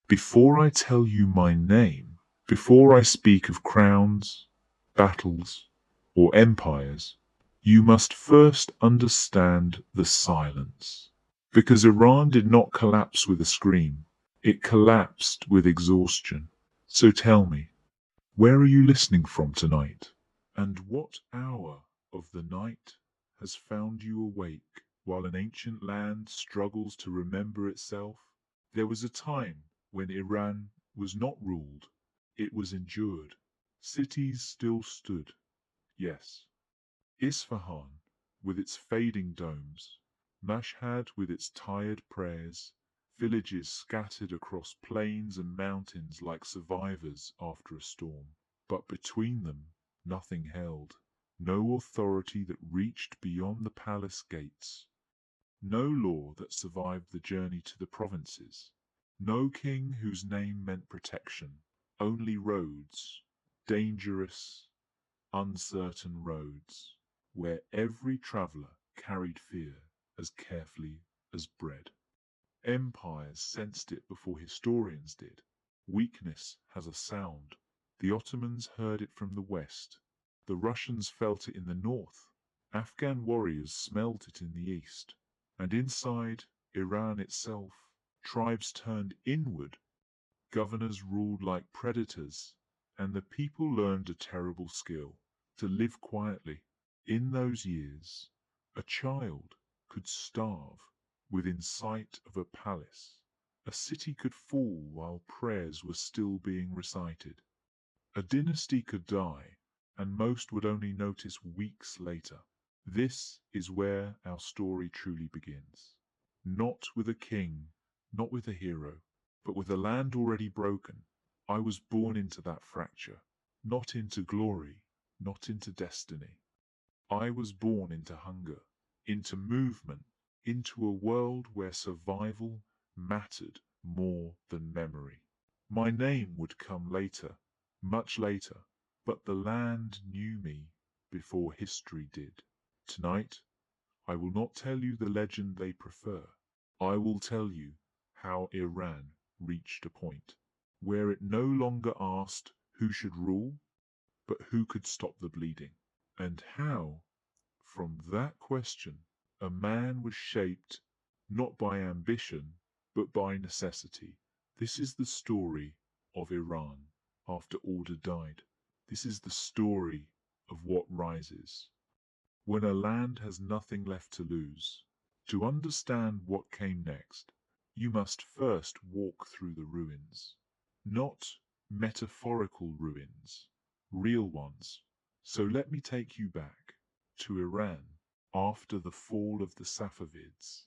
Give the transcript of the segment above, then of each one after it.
Before I tell you my name, before I speak of crowns, battles, or empires, you must first understand the silence. Because Iran did not collapse with a scream, it collapsed with exhaustion. So tell me, where are you listening from tonight? And what hour of the night has found you awake while an ancient land struggles to remember itself? There was a time when Iran was not ruled, it was endured. Cities still stood, yes. Isfahan, with its fading domes, Mashhad with its tired prayers, villages scattered across plains and mountains like survivors after a storm. But between them, nothing held. No authority that reached beyond the palace gates. No law that survived the journey to the provinces. No king whose name meant protection. Only roads, dangerous, uncertain roads, where every traveller carried fear as carefully as bread. Empires sensed it before historians did. Weakness has a sound. The Ottomans heard it from the west. The Russians felt it in the north. Afghan warriors smelt it in the east. And inside Iran itself, tribes turned inward. Governors ruled like predators, and the people learned a terrible skill to live quietly. In those years, a child could starve within sight of a palace. A city could fall while prayers were still being recited. A dynasty could die, and most would only notice weeks later. This is where our story truly begins. Not with a king, not with a hero, but with a land already broken. I was born into that fracture, not into glory, not into destiny. I was born into hunger, into movement, into a world where survival mattered more than memory. My name would come later, much later, but the land knew me before history did. Tonight, I will not tell you the legend they prefer. I will tell you how Iran reached a point where it no longer asked who should rule, but who could stop the bleeding, and how, from that question, a man was shaped not by ambition, but by necessity. This is the story of Iran after order died. This is the story of what rises when a land has nothing left to lose. To understand what came next, you must first walk through the ruins. Not metaphorical ruins, real ones. So let me take you back to Iran after the fall of the Safavids.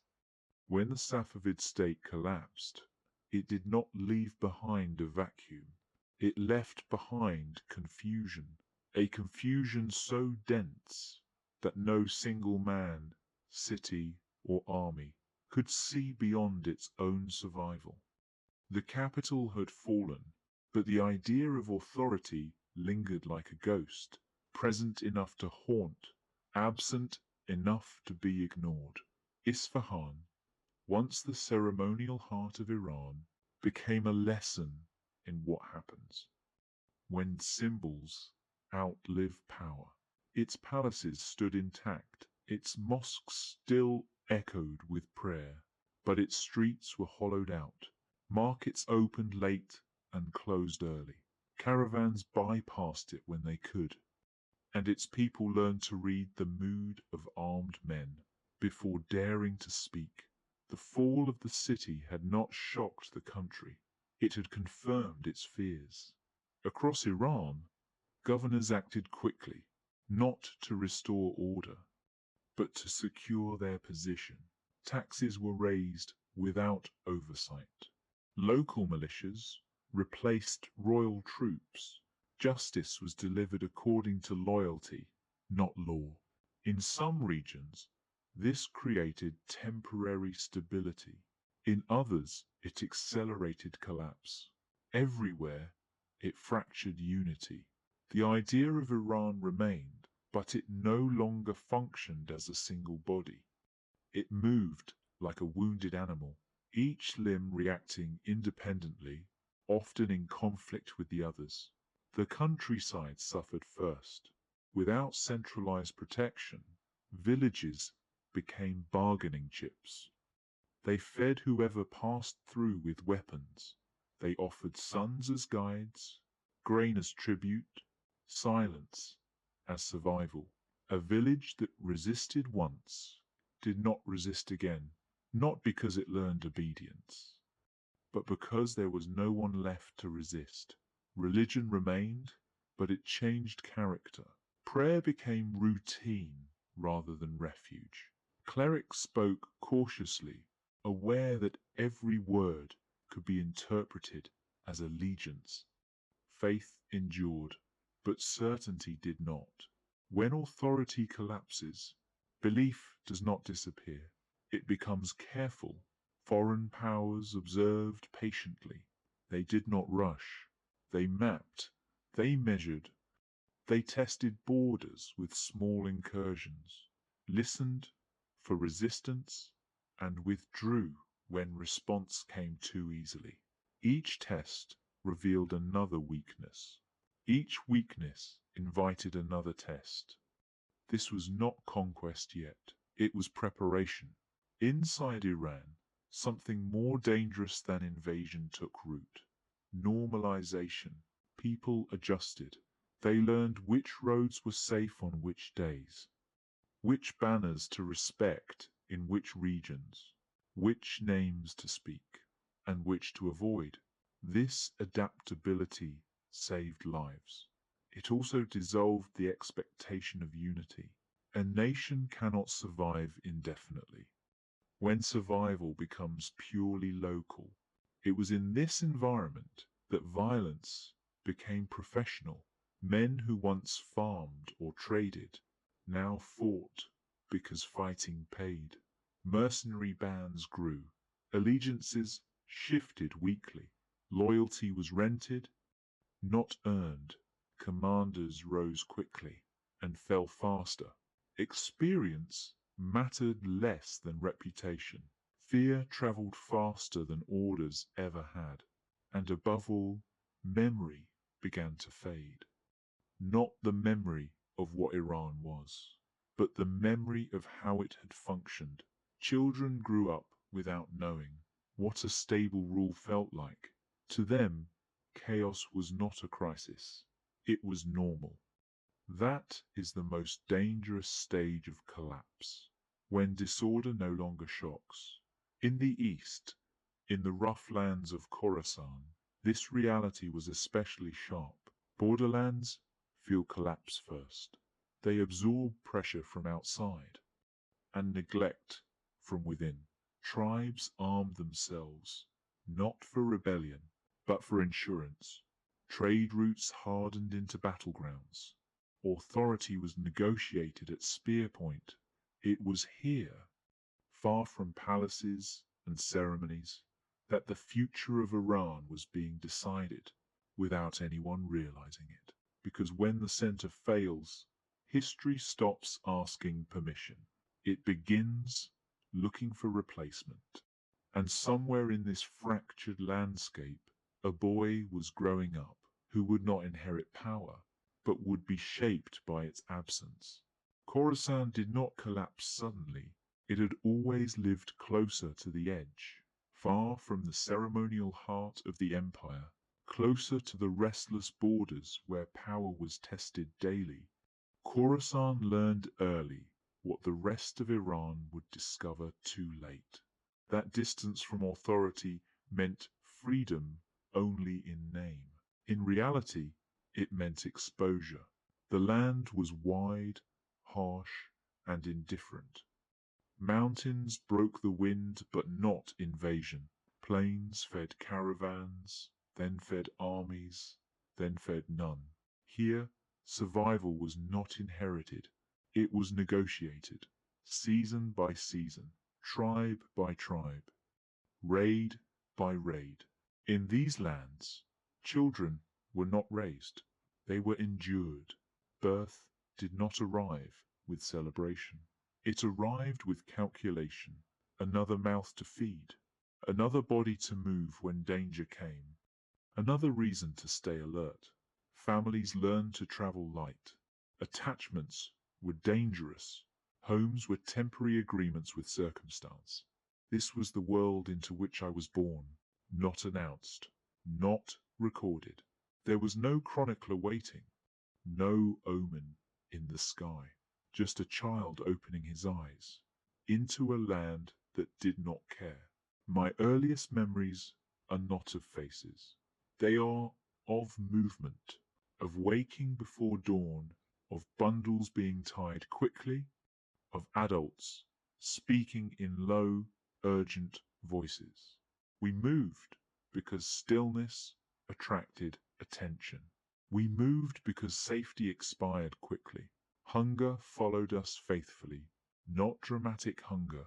When the Safavid state collapsed, it did not leave behind a vacuum. It left behind confusion, a confusion so dense that no single man, city, or army could see beyond its own survival. The capital had fallen, but the idea of authority lingered like a ghost, present enough to haunt, absent enough to be ignored. Isfahan, once the ceremonial heart of Iran, became a lesson in what happens when symbols outlive power. Its palaces stood intact, its mosques still echoed with prayer, but its streets were hollowed out. Markets opened late and closed early. Caravans bypassed it when they could, and its people learned to read the mood of armed men before daring to speak. The fall of the city had not shocked the country, it had confirmed its fears. Across Iran, governors acted quickly, not to restore order, but to secure their position. Taxes were raised without oversight. Local militias replaced royal troops. Justice was delivered according to loyalty, not law. In some regions, this created temporary stability. In others, it accelerated collapse. Everywhere, it fractured unity. The idea of Iran remained, but it no longer functioned as a single body. It moved like a wounded animal, each limb reacting independently, often in conflict with the others. The countryside suffered first. Without centralized protection, villages became bargaining chips. They fed whoever passed through with weapons. They offered sons as guides, grain as tribute, silence as survival. A village that resisted once did not resist again, not because it learned obedience, but because there was no one left to resist. Religion remained, but it changed character. Prayer became routine rather than refuge. Clerics spoke cautiously, aware that every word could be interpreted as allegiance. Faith endured, but certainty did not. When authority collapses, belief does not disappear. It becomes careful. Foreign powers observed patiently. They did not rush. They mapped. They measured. They tested borders with small incursions, listened for resistance, and withdrew when response came too easily. Each test revealed another weakness. Each weakness invited another test. This was not conquest yet. It was preparation. Inside Iran, something more dangerous than invasion took root. Normalization. People adjusted. They learned which roads were safe on which days, which banners to respect in which regions, which names to speak, and which to avoid. This adaptability saved lives. It also dissolved the expectation of unity. A nation cannot survive indefinitely. When survival becomes purely local, it was in this environment that violence became professional. Men who once farmed or traded now fought because fighting paid. Mercenary bands grew. Allegiances shifted weekly. Loyalty was rented, not earned. Commanders rose quickly and fell faster. Experience mattered less than reputation. Fear traveled faster than orders ever had. And above all, memory began to fade. Not the memory of what Iran was, but the memory of how it had functioned. Children grew up without knowing what a stable rule felt like. To them, chaos was not a crisis. It was normal. That is the most dangerous stage of collapse, when disorder no longer shocks. In the East, in the rough lands of Khorasan, this reality was especially sharp. Borderlands feel collapse first. They absorb pressure from outside and neglect from within. Tribes armed themselves, not for rebellion, but for insurance. Trade routes hardened into battlegrounds. Authority was negotiated at spear point. It was here, far from palaces and ceremonies, that the future of Iran was being decided without anyone realizing it. Because when the center fails, history stops asking permission. It begins looking for replacement. And somewhere in this fractured landscape, a boy was growing up who would not inherit power, but would be shaped by its absence. Khorasan did not collapse suddenly. It had always lived closer to the edge, far from the ceremonial heart of the empire, closer to the restless borders where power was tested daily. Khorasan learned early what the rest of Iran would discover too late. That distance from authority meant freedom only in name. In reality, it meant exposure. The land was wide, harsh, and indifferent. Mountains broke the wind, but not invasion. Plains fed caravans, then fed armies, then fed none. Here, survival was not inherited. It was negotiated, season by season, tribe by tribe, raid by raid. In these lands, children were not raised. They were endured. Birth did not arrive with celebration. It arrived with calculation, another mouth to feed, Another body to move when danger came. Another reason to stay alert. Families learned to travel light. Attachments were dangerous. Homes were temporary agreements with circumstance. This was the world into which I was born, not announced, not recorded. There was no chronicler waiting, no omen in the sky, just a child opening his eyes into a land that did not care. My earliest memories are not of faces. They are of movement, of waking before dawn, of bundles being tied quickly, of adults speaking in low, urgent voices. We moved because stillness attracted attention. We moved because safety expired quickly. Hunger followed us faithfully, not dramatic hunger,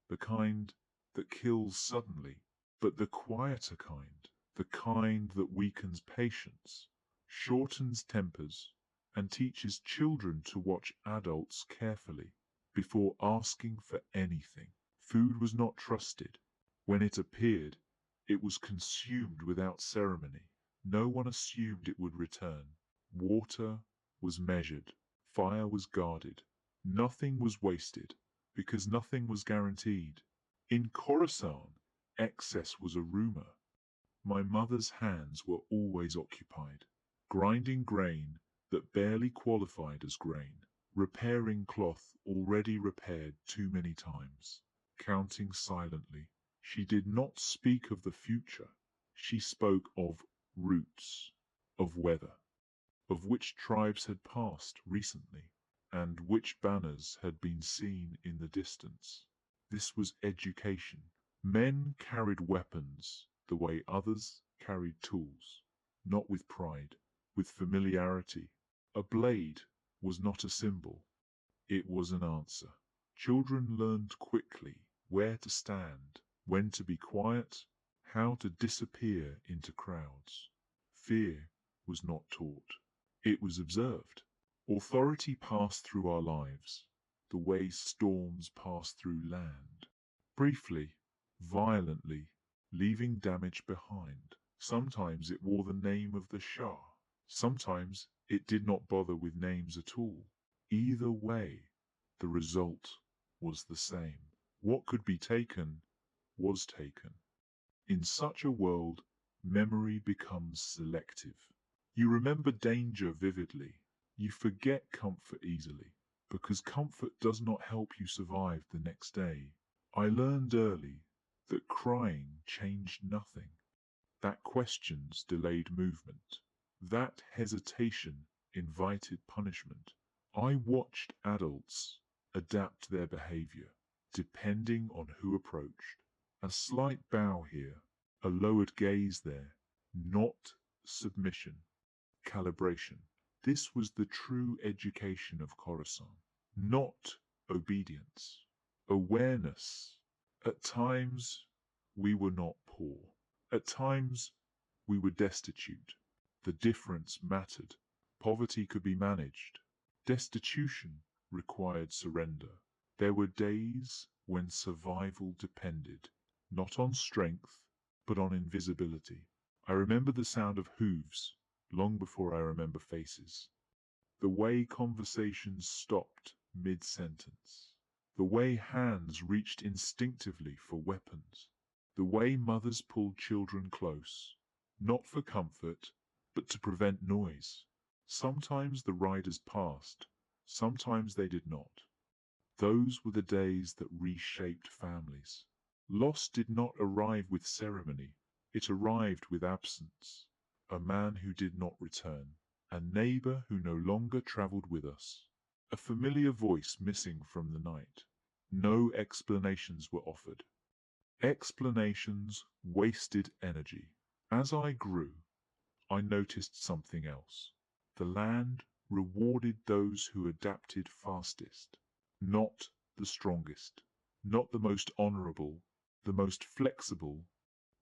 the kind that kills suddenly, but the quieter kind, the kind that weakens patience, shortens tempers, and teaches children to watch adults carefully before asking for anything. Food was not trusted. When it appeared, it was consumed without ceremony. No one assumed it would return. Water was measured. Fire was guarded. Nothing was wasted, because nothing was guaranteed. In Khorasan, excess was a rumor. My mother's hands were always occupied, grinding grain that barely qualified as grain, repairing cloth already repaired too many times, counting silently. She did not speak of the future. She spoke of routes, of weather, of which tribes had passed recently, and which banners had been seen in the distance. This was education. Men carried weapons the way others carried tools, not with pride, with familiarity. A blade was not a symbol, it was an answer. Children learned quickly where to stand, when to be quiet, how to disappear into crowds. Fear was not taught, it was observed. Authority passed through our lives, the way storms pass through land. Briefly, violently, leaving damage behind. Sometimes it wore the name of the Shah. Sometimes it did not bother with names at all. Either way, the result was the same. What could be taken was taken. In such a world, memory becomes selective. You remember danger vividly. You forget comfort easily, because comfort does not help you survive the next day. I learned early that crying changed nothing, that questions delayed movement, that hesitation invited punishment. I watched adults adapt their behavior, depending on who approached. A slight bow here, a lowered gaze there, not submission, calibration. This was the true education of Khorasan, not obedience, awareness. At times we were not poor. At times we were destitute. The difference mattered. Poverty could be managed. Destitution required surrender. There were days when survival depended, not on strength, but on invisibility. I remember the sound of hooves long before I remember faces. The way conversations stopped mid-sentence. The way hands reached instinctively for weapons. The way mothers pulled children close, not for comfort, but to prevent noise. Sometimes the riders passed, sometimes they did not. Those were the days that reshaped families. Loss did not arrive with ceremony, it arrived with absence. A man who did not return, a neighbor who no longer traveled with us, a familiar voice missing from the night. No explanations were offered. Explanations wasted energy. As I grew, I noticed something else. The land rewarded those who adapted fastest, not the strongest, not the most honorable, the most flexible,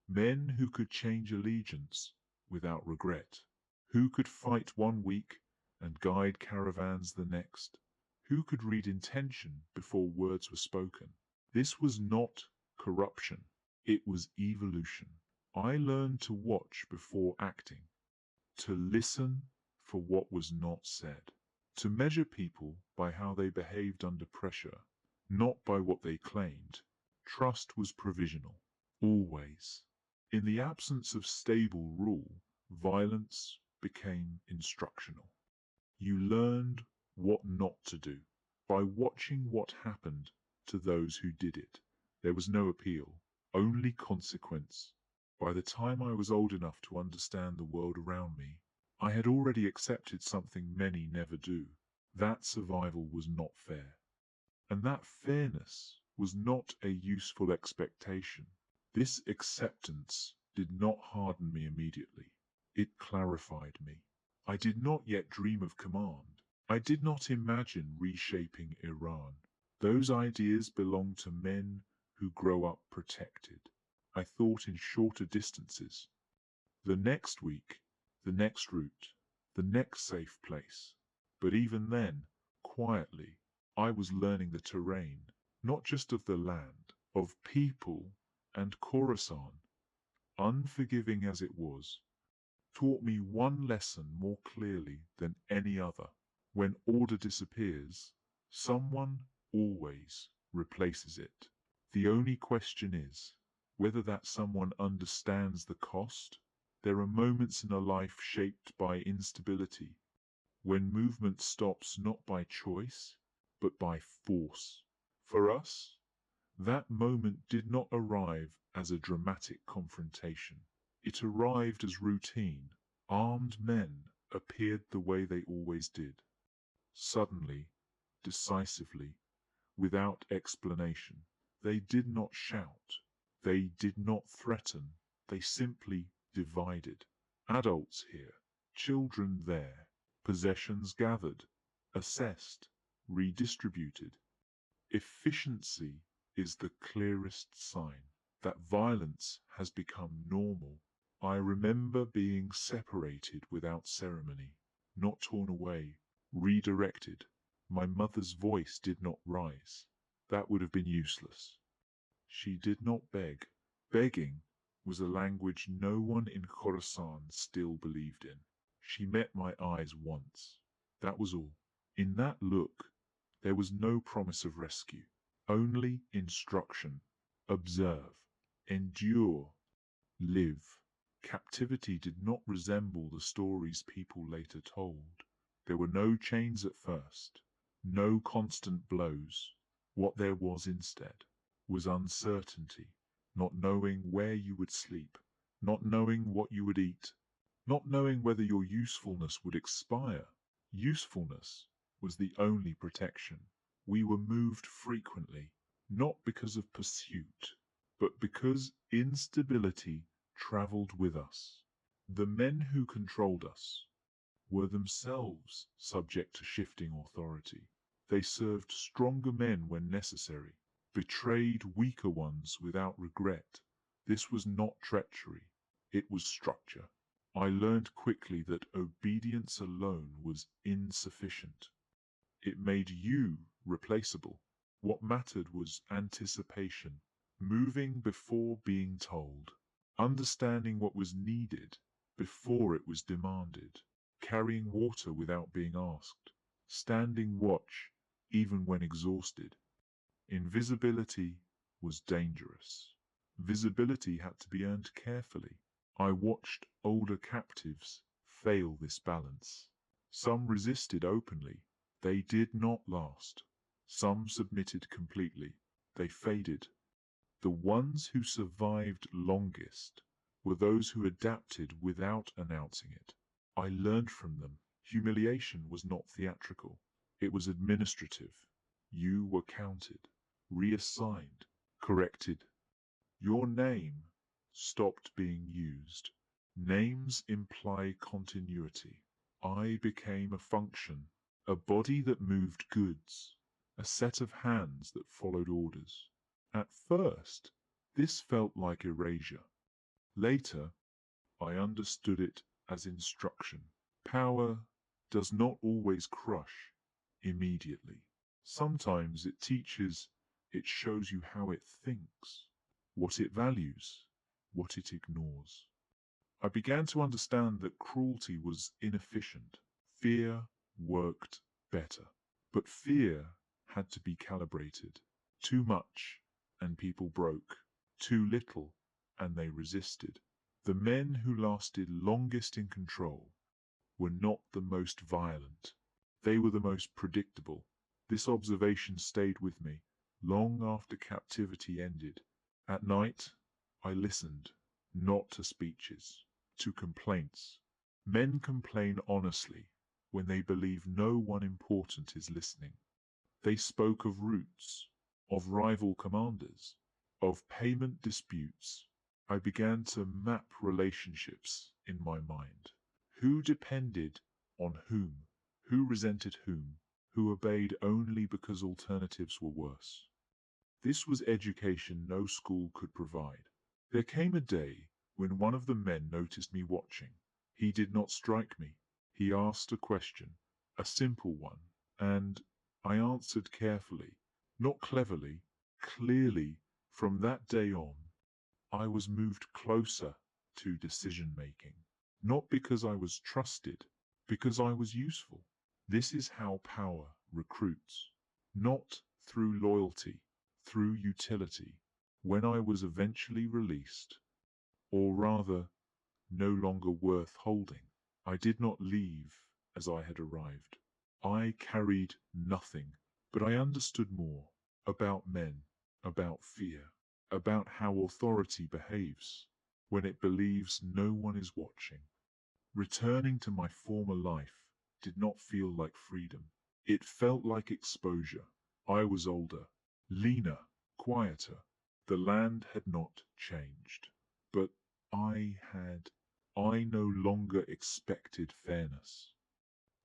men who could change allegiance without regret, who could fight one week and guide caravans the next, who could read intention before words were spoken. This was not corruption, It was evolution. I learned to watch before acting, to listen for what was not said, to measure people by how they behaved under pressure, not by what they claimed. Trust was provisional, always. In the absence of stable rule, violence became instructional. You learned what not to do by watching what happened to those who did it. There was no appeal, only consequence. By the time I was old enough to understand the world around me, I had already accepted something many never do, that survival was not fair. And that fairness was not a useful expectation. This acceptance did not harden me immediately. It clarified me. I did not yet dream of command. I did not imagine reshaping Iran. Those ideas belong to men who grow up protected. I thought in shorter distances. The next week, the next route, the next safe place. But even then, quietly, I was learning the terrain, not just of the land, of people, and Khorasan, unforgiving as it was, taught me one lesson more clearly than any other. When order disappears, someone always replaces it. The only question is whether that someone understands the cost. There are moments in a life shaped by instability, when movement stops not by choice, but by force. For us, that moment did not arrive as a dramatic confrontation. It arrived as routine. Armed men appeared the way they always did. Suddenly, decisively, without explanation. They did not shout. They did not threaten. They simply divided. Adults here, children there, possessions gathered, assessed, redistributed. Efficiency is the clearest sign that violence has become normal. I remember being separated without ceremony, not torn away, redirected. My mother's voice did not rise. That would have been useless. She did not beg. Begging was a language no one in Khorasan still believed in. She met my eyes once. That was all. In that look, there was no promise of rescue, only instruction. Observe, endure, live. Captivity did not resemble the stories people later told. There were no chains at first, no constant blows. What there was instead was uncertainty, not knowing where you would sleep, not knowing what you would eat, not knowing whether your usefulness would expire. Usefulness was the only protection. We were moved frequently, not because of pursuit, but because instability traveled with us. The men who controlled us were themselves subject to shifting authority. They served stronger men when necessary, betrayed weaker ones without regret. This was not treachery, it was structure. I learned quickly that obedience alone was insufficient. It made you replaceable. What mattered was anticipation, moving before being told, understanding what was needed before it was demanded, carrying water without being asked, standing watch even when exhausted. Invisibility was dangerous. Visibility had to be earned carefully. I watched older captives fail this balance. Some resisted openly. They did not last. Some submitted completely. They faded. The ones who survived longest were those who adapted without announcing it. I learned from them. Humiliation was not theatrical. It was administrative. You were counted, reassigned, corrected. Your name stopped being used. Names imply continuity. I became a function, a body that moved goods, a set of hands that followed orders. At first, this felt like erasure. Later, I understood it as instruction. Power does not always crush immediately. Sometimes it teaches, it shows you how it thinks. what it values, what it ignores. I began to understand that cruelty was inefficient. Fear worked better. But fear had to be calibrated. Too much, and people broke. Too little, and they resisted. The men who lasted longest in control were not the most violent. They were the most predictable. This observation stayed with me long after captivity ended. At night, I listened, not to speeches, to complaints. Men complain honestly when they believe no one important is listening. They spoke of routes, of rival commanders, of payment disputes. I began to map relationships in my mind. Who depended on whom? Who resented whom? Who obeyed only because alternatives were worse? This was education no school could provide. There came a day when one of the men noticed me watching. He did not strike me. He asked a question, a simple one, and I answered carefully, not cleverly, clearly. From that day on, I was moved closer to decision making, not because I was trusted, because I was useful. This is how power recruits, not through loyalty, through utility. When I was eventually released, or rather, no longer worth holding, I did not leave as I had arrived. I carried nothing, but I understood more about men, about fear, about how authority behaves when it believes no one is watching. Returning to my former life did not feel like freedom. It felt like exposure. I was older, leaner, quieter. The land had not changed, but I had. I no longer expected fairness.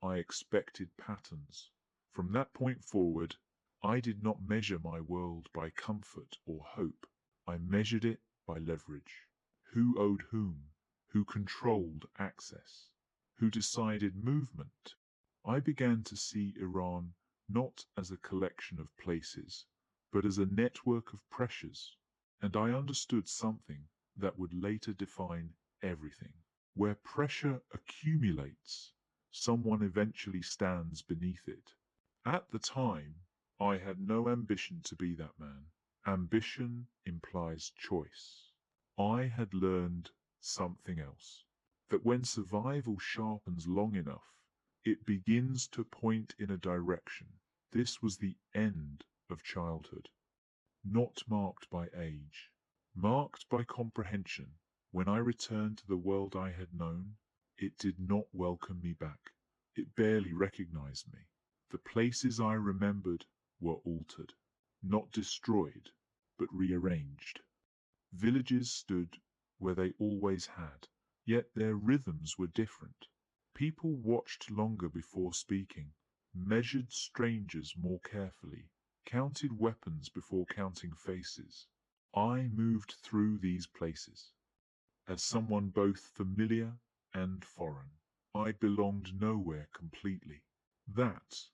I expected patterns. From that point forward, I did not measure my world by comfort or hope. I measured it by leverage. Who owed whom? Who controlled access? Who decided movement? I began to see Iran not as a collection of places, but as a network of pressures. And I understood something that would later define everything. Where pressure accumulates, someone eventually stands beneath it. At the time, I had no ambition to be that man. Ambition implies choice. I had learned something else. That when survival sharpens long enough, it begins to point in a direction. This was the end of childhood, not marked by age, marked by comprehension. When I returned to the world I had known, it did not welcome me back. It barely recognized me. The places I remembered were altered, not destroyed, but rearranged. Villages stood where they always had, yet their rhythms were different. People watched longer before speaking, measured strangers more carefully, counted weapons before counting faces. I moved through these places as someone both familiar and foreign. I belonged nowhere completely. That,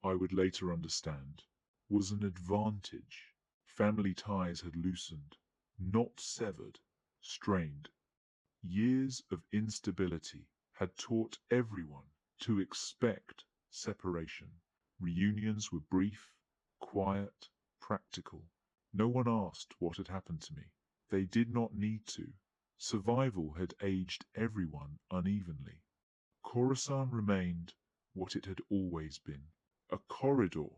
I would later understand, was an advantage. Family ties had loosened, not severed, strained. Years of instability had taught everyone to expect separation. Reunions were brief, quiet, practical. No one asked what had happened to me. They did not need to. Survival had aged everyone unevenly. Khorasan remained what it had always been, a corridor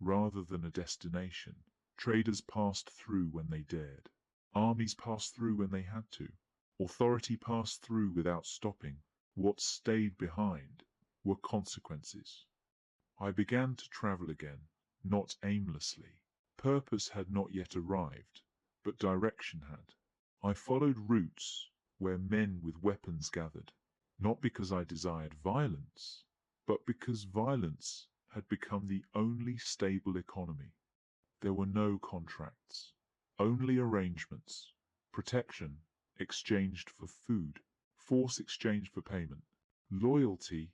rather than a destination. Traders passed through when they dared. Armies passed through when they had to. Authority passed through without stopping. What stayed behind were consequences. I began to travel again, not aimlessly. Purpose had not yet arrived, but direction had. I followed routes where men with weapons gathered, not because I desired violence, but because violence had become the only stable economy. There were no contracts, only arrangements, protection exchanged for food, force exchanged for payment, loyalty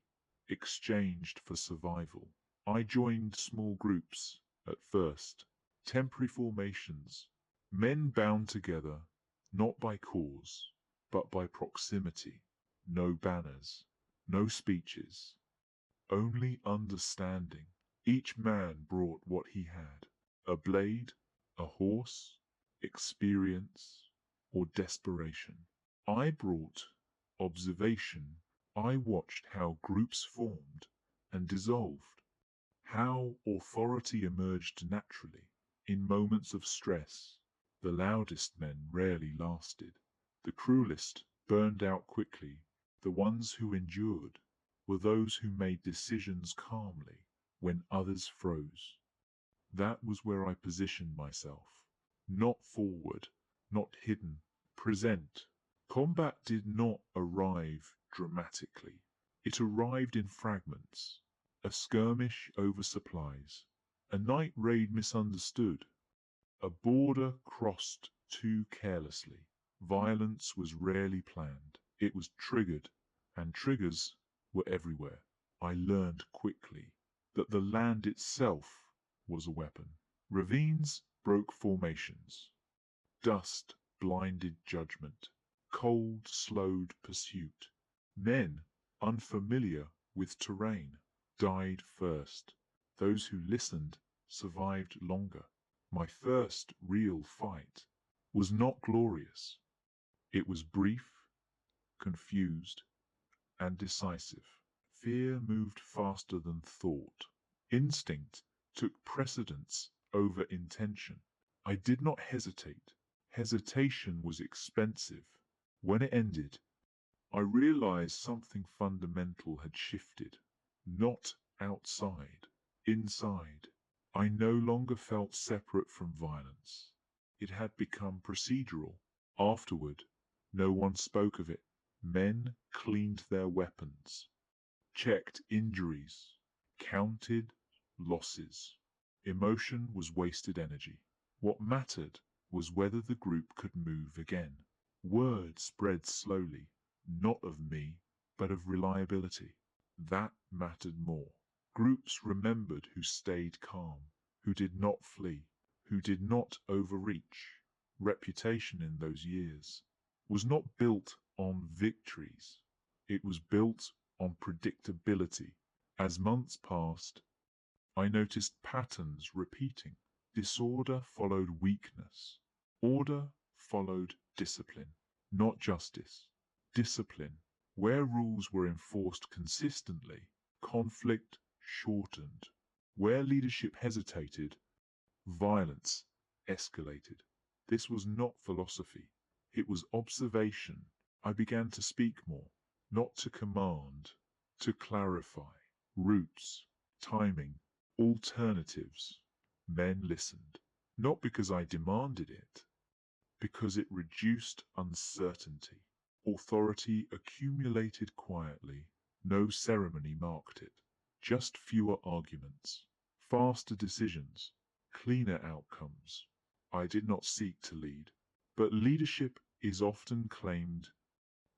exchanged for survival. I joined small groups at first, temporary formations, Men bound together, not by cause, but by proximity. No banners, no speeches, only understanding. Each man brought what he had: a blade, a horse, experience, or desperation. I brought observation. I watched how groups formed and dissolved, how authority emerged naturally in moments of stress. The loudest men rarely lasted. The cruelest burned out quickly. The ones who endured were those who made decisions calmly when others froze. That was where I positioned myself. Not forward, not hidden, present. Combat did not arrive dramatically. It arrived in fragments. A skirmish over supplies. A night raid misunderstood. A border crossed too carelessly. Violence was rarely planned. It was triggered, and triggers were everywhere. I learned quickly that the land itself was a weapon. Ravines broke formations. Dust blinded judgment. Cold slowed pursuit. Men, unfamiliar with terrain, died first. Those who listened survived longer. My first real fight was not glorious. It was brief, confused, and decisive. Fear moved faster than thought. Instinct took precedence over intention. I did not hesitate. Hesitation was expensive. When it ended, I realized something fundamental had shifted. Not outside, inside. I no longer felt separate from violence. It had become procedural. Afterward, no one spoke of it. Men cleaned their weapons, checked injuries, counted losses. Emotion was wasted energy. What mattered was whether the group could move again. Word spread slowly, not of me, but of reliability. That mattered more. Groups remembered who stayed calm, who did not flee, who did not overreach. Reputation in those years was not built on victories. It was built on predictability. As months passed, I noticed patterns repeating. Disorder followed weakness. Order followed discipline. Not justice. Discipline. Where rules were enforced consistently, conflict shortened. Where leadership hesitated, violence escalated. This was not philosophy. It was observation. I began to speak more, not to command, to clarify. Routes, timing, alternatives. Men listened, not because I demanded it, because it reduced uncertainty. Authority accumulated quietly. No ceremony marked it. Just fewer arguments, faster decisions, cleaner outcomes. I did not seek to lead, but leadership is often claimed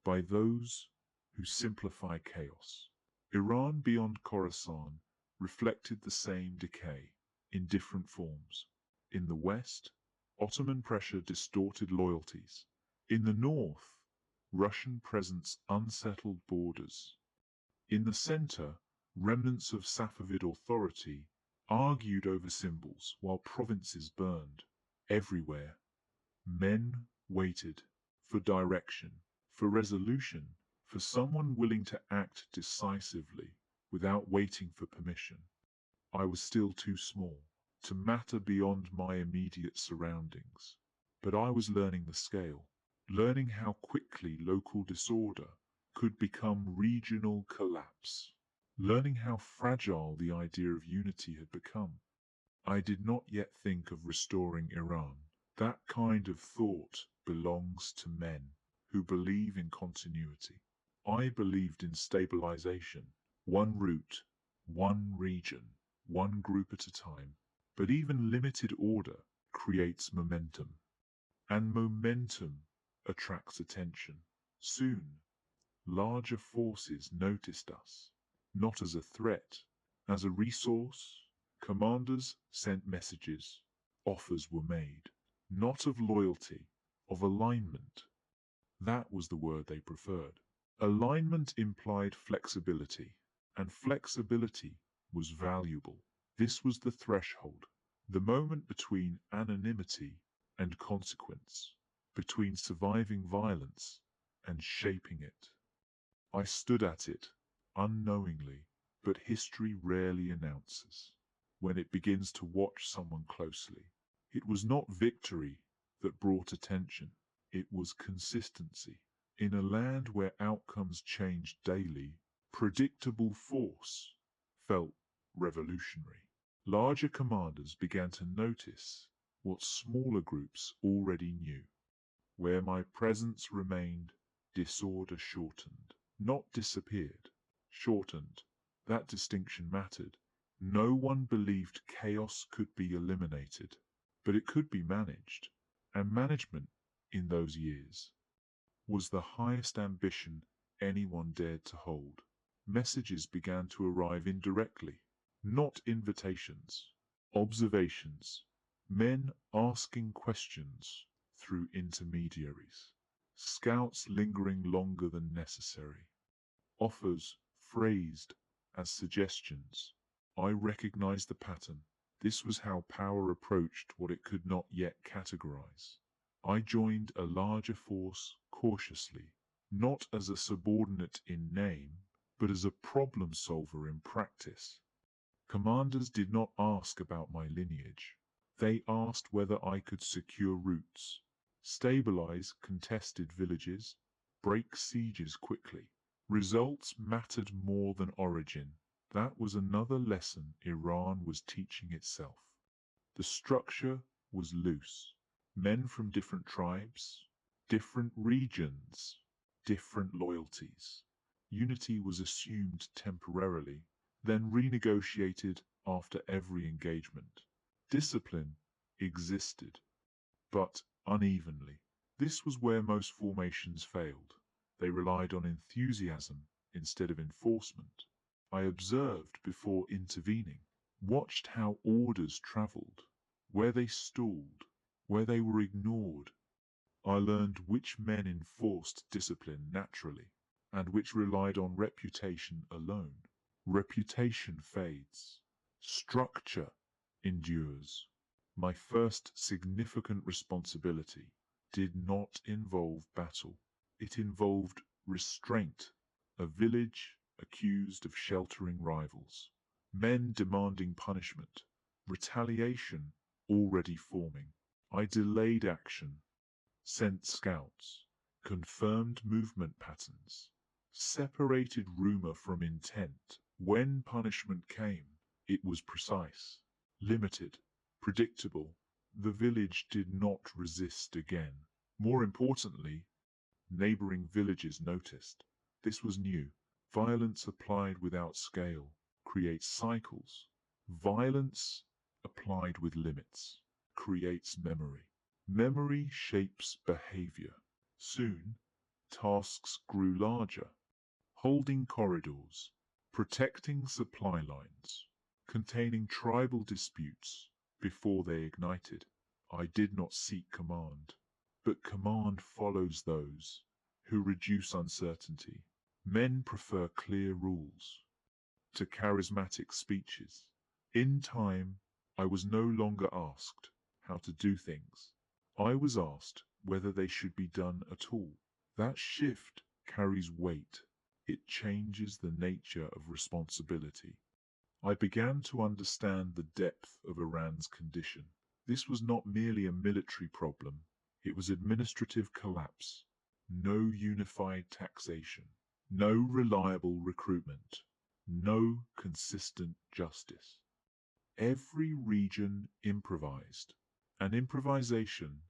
by those who simplify chaos. Iran beyond Khorasan reflected the same decay, in different forms. In the West, Ottoman pressure distorted loyalties. In the North, Russian presence unsettled borders. In the center, remnants of Safavid authority argued over symbols while provinces burned. Everywhere, men waited for direction, for resolution, for someone willing to act decisively without waiting for permission. I was still too small to matter beyond my immediate surroundings, but I was learning the scale, learning how quickly local disorder could become regional collapse, learning how fragile the idea of unity had become. I did not yet think of restoring Iran. That kind of thought belongs to men who believe in continuity. I believed in stabilization, one route, one region, one group at a time. But even limited order creates momentum, and momentum attracts attention. Soon, larger forces noticed us, not as a threat, as a resource. Commanders sent messages, offers were made. not of loyalty, of alignment. That was the word they preferred. Alignment implied flexibility, and flexibility was valuable. This was the threshold, the moment between anonymity and consequence, between surviving violence and shaping it. I stood at it, unknowingly, but history rarely announces when it begins to watch someone closely. It was not victory that brought attention, it was consistency. In a land where outcomes changed daily, predictable force felt revolutionary. Larger commanders began to notice what smaller groups already knew. Where my presence remained, disorder shortened, not disappeared. Shortened. That distinction mattered. No one believed chaos could be eliminated, but it could be managed. And management, in those years, was the highest ambition anyone dared to hold. Messages began to arrive indirectly, not invitations, observations, men asking questions through intermediaries, scouts lingering longer than necessary, offers phrased as suggestions. I recognized the pattern. This was how power approached what it could not yet categorize. I joined a larger force cautiously, not as a subordinate in name, but as a problem solver in practice. Commanders did not ask about my lineage. They asked whether I could secure routes, stabilize contested villages, break sieges quickly. Results mattered more than origin. That was another lesson Iran was teaching itself. The structure was loose. Men from different tribes, different regions, different loyalties. Unity was assumed temporarily, then renegotiated after every engagement. Discipline existed, but unevenly. This was where most formations failed. They relied on enthusiasm instead of enforcement. I observed before intervening, watched how orders traveled, where they stalled, where they were ignored. I learned which men enforced discipline naturally, and which relied on reputation alone. Reputation fades. Structure endures. My first significant responsibility did not involve battle. It involved restraint, a village accused of sheltering rivals, men demanding punishment, retaliation already forming. I delayed action, sent scouts, confirmed movement patterns, separated rumor from intent. When punishment came, it was precise, limited, predictable. The village did not resist again. More importantly, neighboring villages noticed. This was new. Violence applied without scale creates cycles. Violence applied with limits creates memory. Memory shapes behavior. Soon, tasks grew larger. Holding corridors, protecting supply lines, containing tribal disputes before they ignited. I did not seek command, but command follows those who reduce uncertainty. Men prefer clear rules to charismatic speeches. In time, I was no longer asked how to do things. I was asked whether they should be done at all. That shift carries weight. It changes the nature of responsibility. I began to understand the depth of Iran's condition. This was not merely a military problem, it was administrative collapse. No unified taxation, no reliable recruitment, no consistent justice. Every region improvised, and improvisation,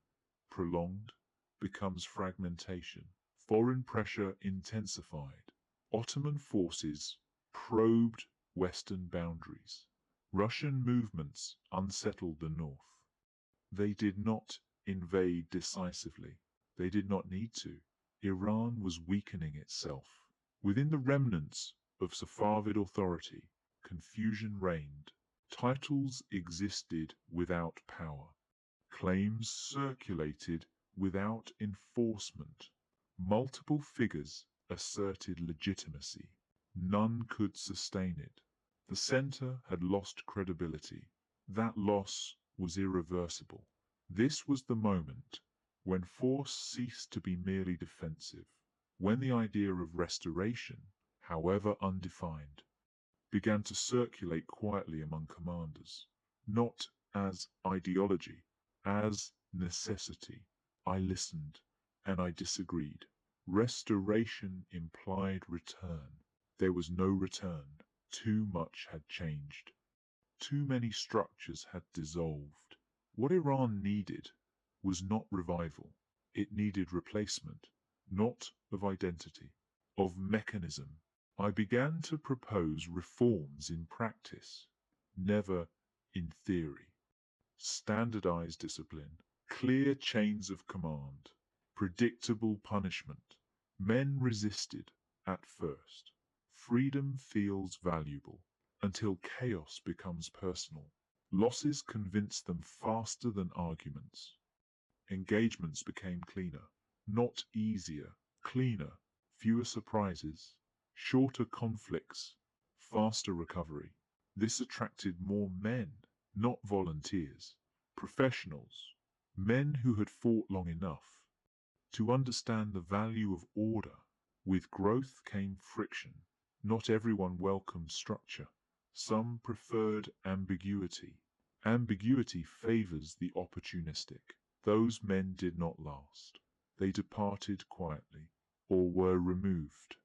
prolonged, becomes fragmentation. Foreign pressure intensified. Ottoman forces probed western boundaries. Russian movements unsettled the north. They did not invade decisively. They did not need to. Iran was weakening itself. Within the remnants of Safavid authority, confusion reigned. Titles existed without power. Claims circulated without enforcement. Multiple figures asserted legitimacy. None could sustain it. The center had lost credibility. That loss was irreversible. This was the moment when force ceased to be merely defensive, when the idea of restoration, however undefined, began to circulate quietly among commanders, not as ideology, as necessity. I listened, and I disagreed. Restoration implied return. There was no return. Too much had changed. Too many structures had dissolved. What Iran needed was not revival. It needed replacement, not of identity, of mechanism. I began to propose reforms in practice, never in theory. Standardized discipline, clear chains of command, predictable punishment. Men resisted at first. Freedom feels valuable until chaos becomes personal. Losses convince them faster than arguments. Engagements became cleaner, not easier, cleaner, fewer surprises, shorter conflicts, faster recovery. This attracted more men, not volunteers, professionals, men who had fought long enough to understand the value of order. With growth came friction. Not everyone welcomed structure. Some preferred ambiguity. Ambiguity favors the opportunistic. Those men did not last. They departed quietly, or were removed.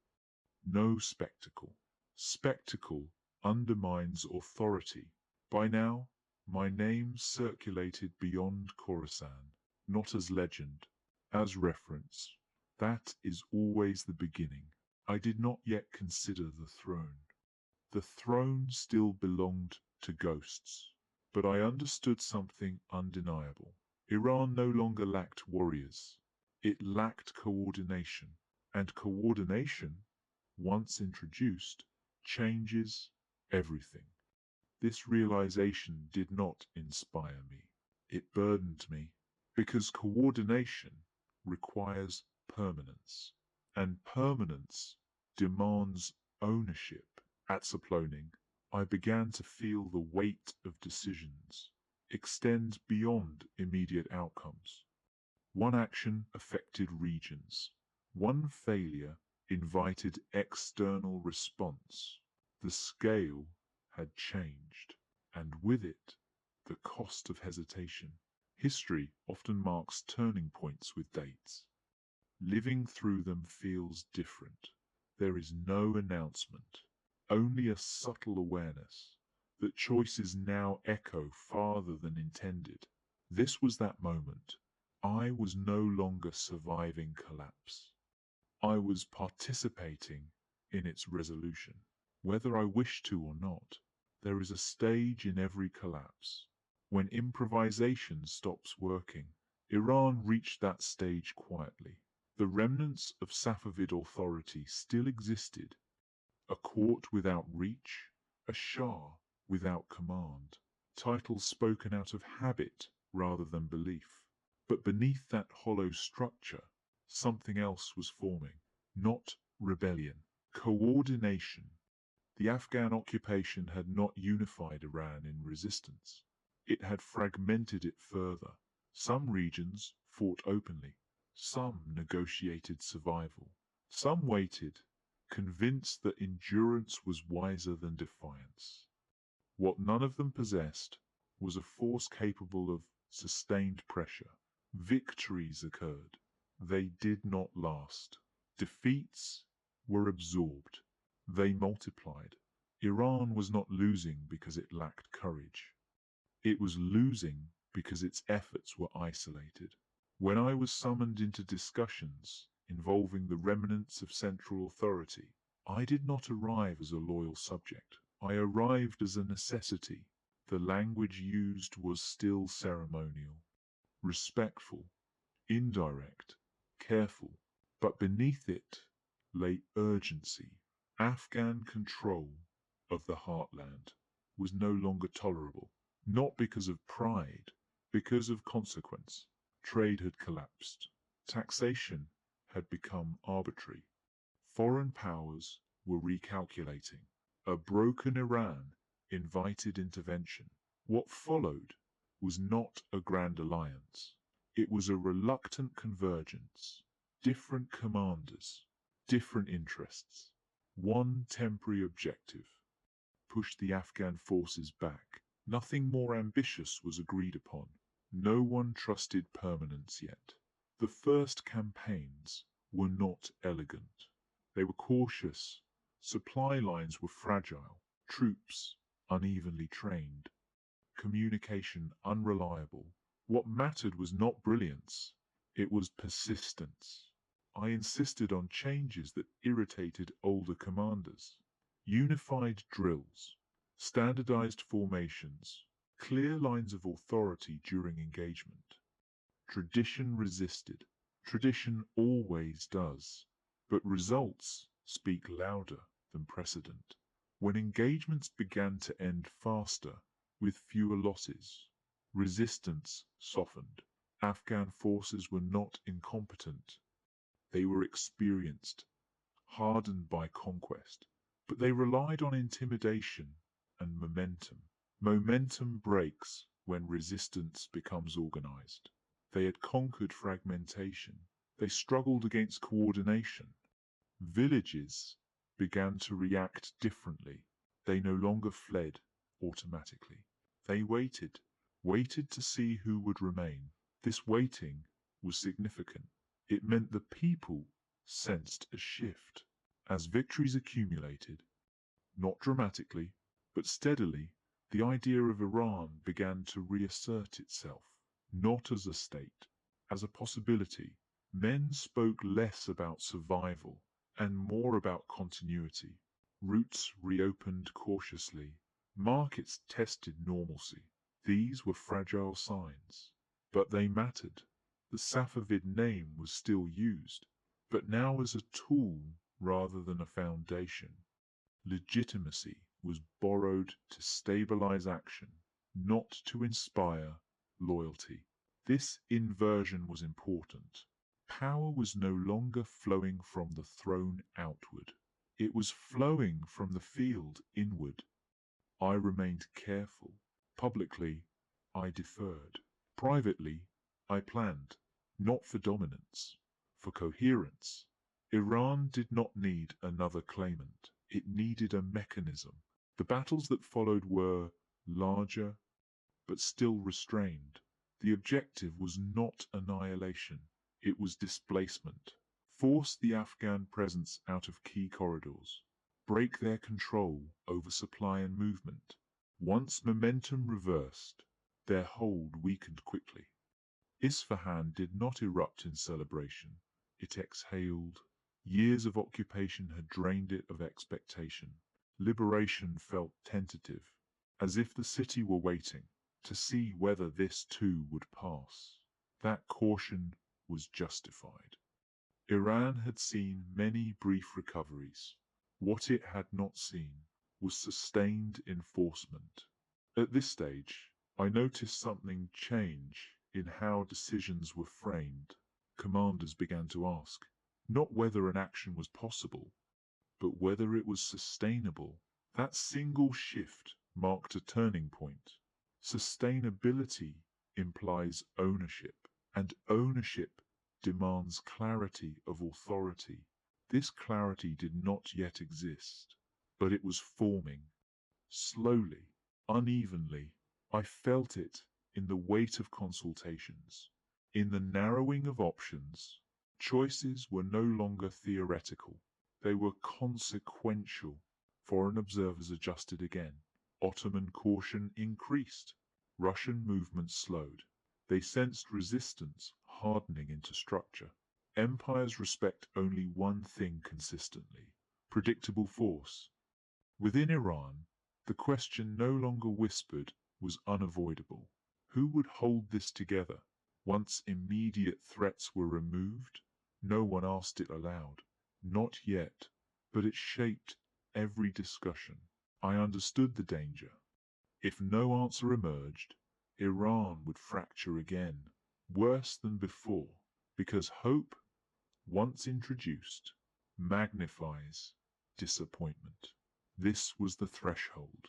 No spectacle. Spectacle undermines authority. By now, my name circulated beyond Khorasan, not as legend, as reference. That is always the beginning. I did not yet consider the throne. The throne still belonged to ghosts. But I understood something undeniable. Iran no longer lacked warriors. It lacked coordination. And coordination, once introduced, changes everything. This realization did not inspire me. It burdened me, because coordination requires permanence, and permanence demands ownership. At Saploning, I began to feel the weight of decisions extend beyond immediate outcomes. One action affected regions. One failure invited external response. The scale had changed, and with it, the cost of hesitation. History often marks turning points with dates. Living through them feels different. There is no announcement, only a subtle awareness that choices now echo farther than intended. This was that moment. I was no longer surviving collapse. I was participating in its resolution. Whether I wish to or not, there is a stage in every collapse. When improvisation stops working, Iran reached that stage quietly. The remnants of Safavid authority still existed. A court without reach, a shah without command, titles spoken out of habit rather than belief. But beneath that hollow structure, something else was forming. Not rebellion, coordination. The Afghan occupation had not unified Iran in resistance. It had fragmented it further. Some regions fought openly. Some negotiated survival. Some waited, convinced that endurance was wiser than defiance. What none of them possessed was a force capable of sustained pressure. Victories occurred. They did not last. Defeats were absorbed. They multiplied. Iran was not losing because it lacked courage. It was losing because its efforts were isolated. When I was summoned into discussions involving the remnants of central authority, I did not arrive as a loyal subject. I arrived as a necessity. The language used was still ceremonial, respectful, indirect, careful, but beneath it lay urgency. Afghan control of the heartland was no longer tolerable, not because of pride, Because of consequence, trade had collapsed. Taxation had become arbitrary. Foreign powers were recalculating. A broken Iran invited intervention. What followed was not a grand alliance. It was a reluctant convergence. Different commanders, different interests. One temporary objective: push the Afghan forces back. Nothing more ambitious was agreed upon. No one trusted permanence yet. The first campaigns were not elegant. They were cautious. Supply lines were fragile. Troops unevenly trained. Communication unreliable. What mattered was not brilliance. It was persistence. I insisted on changes that irritated older commanders. Unified drills, standardized formations, clear lines of authority during engagement. Tradition resisted. Tradition always does. But results speak louder than precedent. When engagements began to end faster, with fewer losses, resistance softened. Afghan forces were not incompetent. They were experienced, hardened by conquest, but they relied on intimidation and momentum. Momentum breaks when resistance becomes organized. They had conquered fragmentation. They struggled against coordination. Villages began to react differently. They no longer fled automatically. They waited to see who would remain. This waiting was significant. It meant the people sensed a shift. As victories accumulated, not dramatically, but steadily, the idea of Iran began to reassert itself, not as a state, as a possibility. Men spoke less about survival and more about continuity. Routes reopened cautiously. Markets tested normalcy. These were fragile signs, but they mattered. The Safavid name was still used, but now as a tool rather than a foundation. Legitimacy was borrowed to stabilize action, not to inspire loyalty. This inversion was important. Power was no longer flowing from the throne outward. It was flowing from the field inward. I remained careful. Publicly, I deferred. Privately, I planned, not for dominance, for coherence. Iran did not need another claimant. It needed a mechanism. The battles that followed were larger, but still restrained. The objective was not annihilation. It was displacement. Force the Afghan presence out of key corridors. Break their control over supply and movement. Once momentum reversed, their hold weakened quickly. Isfahan did not erupt in celebration. It exhaled. Years of occupation had drained it of expectation. Liberation felt tentative, as if the city were waiting to see whether this too would pass. That caution was justified. Iran had seen many brief recoveries. What it had not seen was sustained enforcement. At this stage, I noticed something change in how decisions were framed. Commanders began to ask, not whether an action was possible, but whether it was sustainable. That single shift marked a turning point. Sustainability implies ownership, and ownership demands clarity of authority. This clarity did not yet exist, but it was forming. Slowly, unevenly, I felt it in the weight of consultations, in the narrowing of options. Choices were no longer theoretical. They were consequential. Foreign observers adjusted again. Ottoman caution increased. Russian movement slowed. They sensed resistance hardening into structure. Empires respect only one thing consistently: predictable force. Within Iran, the question no longer whispered was unavoidable. Who would hold this together? Once immediate threats were removed, no one asked it aloud. Not yet, but it shaped every discussion. I understood the danger. If no answer emerged, Iran would fracture again, worse than before, because hope, once introduced, magnifies disappointment. This was the threshold.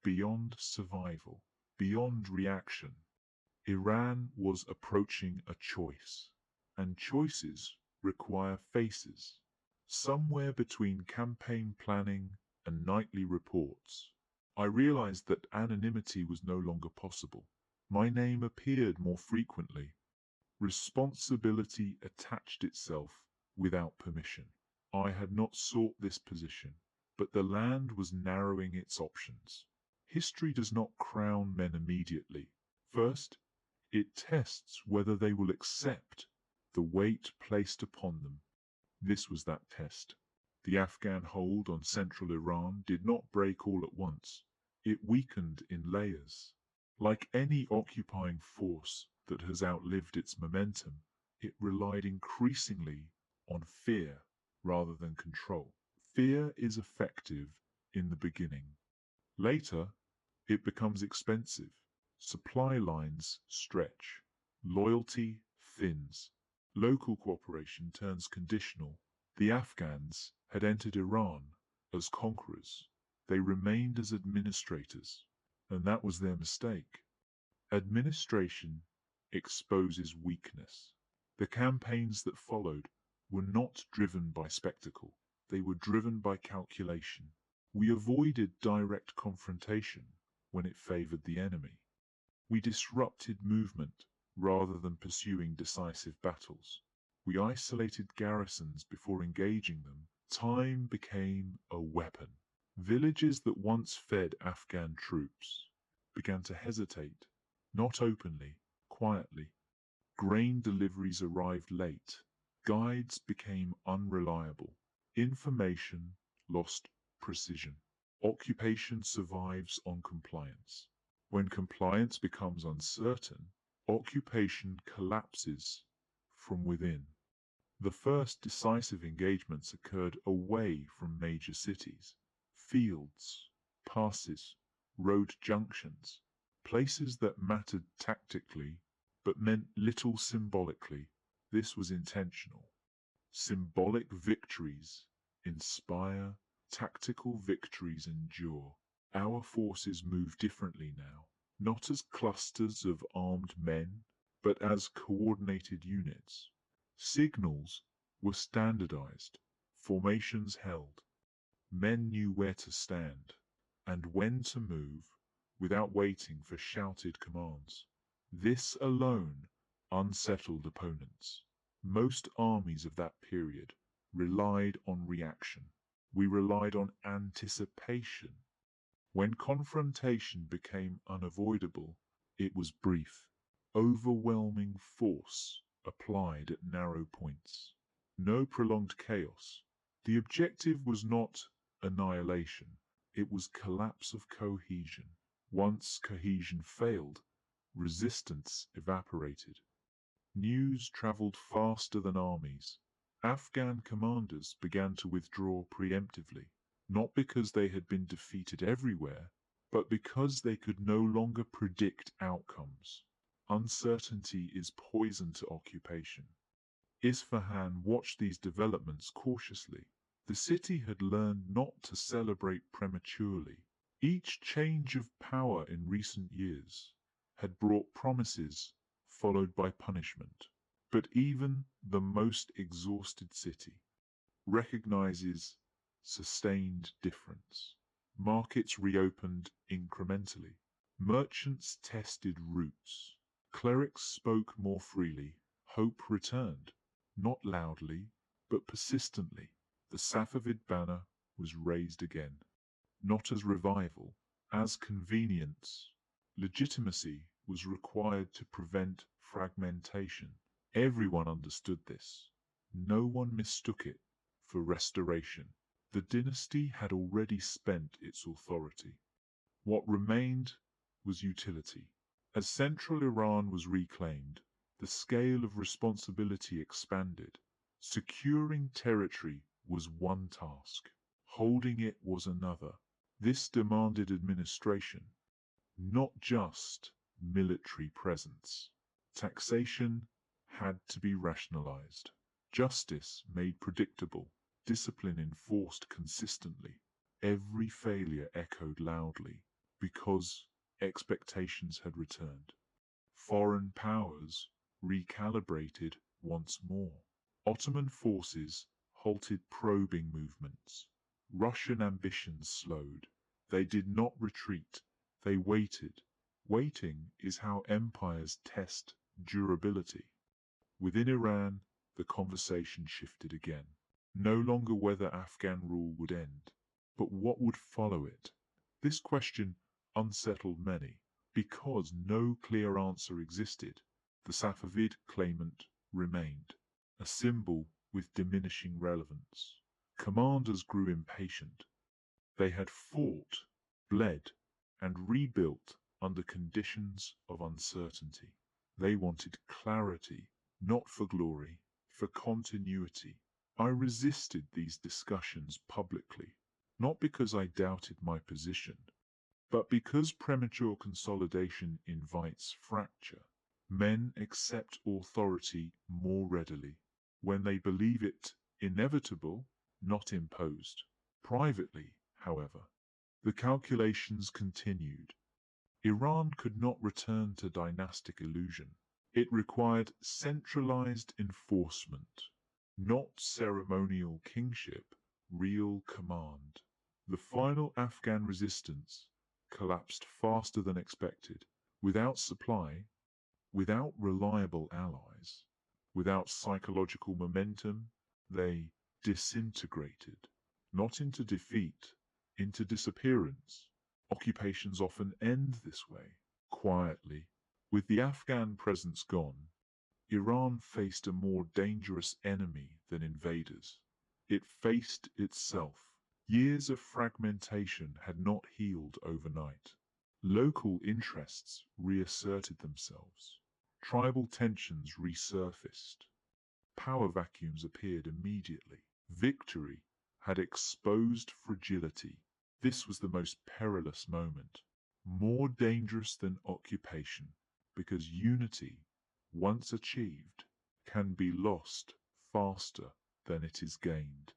Beyond survival, beyond reaction, Iran was approaching a choice, and choices require faces. Somewhere between campaign planning and nightly reports, I realized that anonymity was no longer possible. My name appeared more frequently. Responsibility attached itself without permission. I had not sought this position, but the land was narrowing its options. History does not crown men immediately. First, it tests whether they will accept the weight placed upon them. This was that test. The Afghan hold on central Iran did not break all at once. It weakened in layers. Like any occupying force that has outlived its momentum, it relied increasingly on fear rather than control. Fear is effective in the beginning. Later, it becomes expensive. Supply lines stretch. Loyalty thins. Local cooperation turns conditional. The Afghans had entered Iran as conquerors. They remained as administrators, and that was their mistake. Administration exposes weakness. The campaigns that followed were not driven by spectacle. They were driven by calculation. We avoided direct confrontation when it favored the enemy. We disrupted movement rather than pursuing decisive battles. We isolated garrisons before engaging them. Time became a weapon. Villages that once fed Afghan troops began to hesitate, not openly, quietly. Grain deliveries arrived late. Guides became unreliable. Information lost precision. Occupation survives on compliance. When compliance becomes uncertain, occupation collapses from within. The first decisive engagements occurred away from major cities. Fields, passes, road junctions, places that mattered tactically but meant little symbolically. This was intentional. Symbolic victories inspire, tactical victories endure. Our forces move differently now, not as clusters of armed men, but as coordinated units. Signals were standardized, formations held. Men knew where to stand and when to move without waiting for shouted commands. This alone unsettled opponents. Most armies of that period relied on reaction. We relied on anticipation. When confrontation became unavoidable, it was brief. Overwhelming force applied at narrow points. No prolonged chaos. The objective was not annihilation. It was collapse of cohesion. Once cohesion failed, resistance evaporated. News traveled faster than armies. Afghan commanders began to withdraw preemptively, not because they had been defeated everywhere, but because they could no longer predict outcomes. Uncertainty is poison to occupation. Isfahan watched these developments cautiously. The city had learned not to celebrate prematurely. Each change of power in recent years had brought promises followed by punishment. But even the most exhausted city recognizes sustained difference. Markets reopened incrementally. Merchants tested routes. Clerics spoke more freely. Hope returned, not loudly, but persistently. The Safavid banner was raised again, not as revival, as convenience. Legitimacy was required to prevent fragmentation. Everyone understood this. No one mistook it for restoration. The dynasty had already spent its authority. What remained was utility. As central Iran was reclaimed, the scale of responsibility expanded. Securing territory was one task. Holding it was another. This demanded administration, not just military presence. Taxation had to be rationalized. Justice made predictable. Discipline enforced consistently. Every failure echoed loudly because expectations had returned. Foreign powers recalibrated once more. Ottoman forces halted probing movements. Russian ambitions slowed. They did not retreat. They waited. Waiting is how empires test durability. Within Iran, the conversation shifted again. No longer whether Afghan rule would end, but what would follow it. This question unsettled many, because no clear answer existed. The Safavid claimant remained, a symbol with diminishing relevance. Commanders grew impatient. They had fought, bled, and rebuilt under conditions of uncertainty. They wanted clarity, not for glory, for continuity. I resisted these discussions publicly, not because I doubted my position, but because premature consolidation invites fracture. Men accept authority more readily when they believe it inevitable, not imposed. Privately, however, the calculations continued. Iran could not return to dynastic illusion. It required centralized enforcement, not ceremonial kingship, real command. The final Afghan resistance collapsed faster than expected, without supply, without reliable allies, without psychological momentum. They disintegrated, not into defeat, into disappearance. Occupations often end this way, quietly. With the Afghan presence gone, Iran faced a more dangerous enemy than invaders. It faced itself. Years of fragmentation had not healed overnight. Local interests reasserted themselves. Tribal tensions resurfaced. Power vacuums appeared immediately. Victory had exposed fragility. This was the most perilous moment, more dangerous than occupation, because unity, once achieved, can be lost faster than it is gained.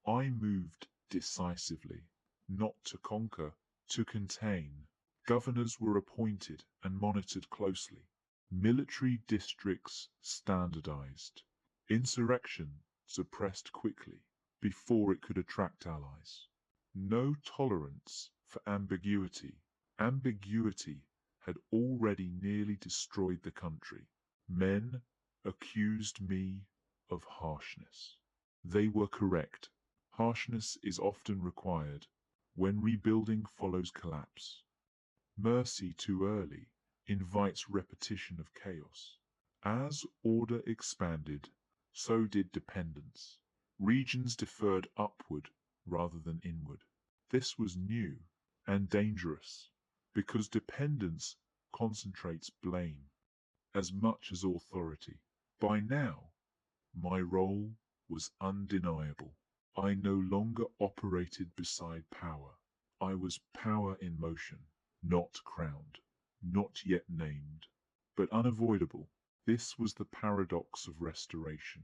I moved decisively, not to conquer, to contain. Governors were appointed and monitored closely. Military districts standardized. Insurrection suppressed quickly, before it could attract allies. No tolerance for ambiguity. Ambiguity had already nearly destroyed the country. Men accused me of harshness. They were correct. Harshness is often required when rebuilding follows collapse. Mercy too early invites repetition of chaos. As order expanded, so did dependence. Regions deferred upward rather than inward. This was new and dangerous because dependence concentrates blame as much as authority. By now, my role was undeniable. I no longer operated beside power. I was power in motion, not crowned, not yet named, but unavoidable. This was the paradox of restoration.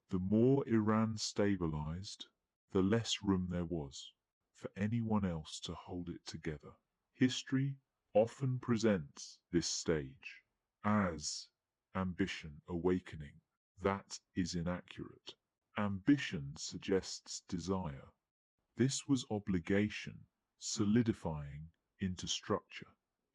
The more Iran stabilized, the less room there was for anyone else to hold it together. History often presents this stage as ambition awakening. That is inaccurate. Ambition suggests desire. This was obligation solidifying into structure.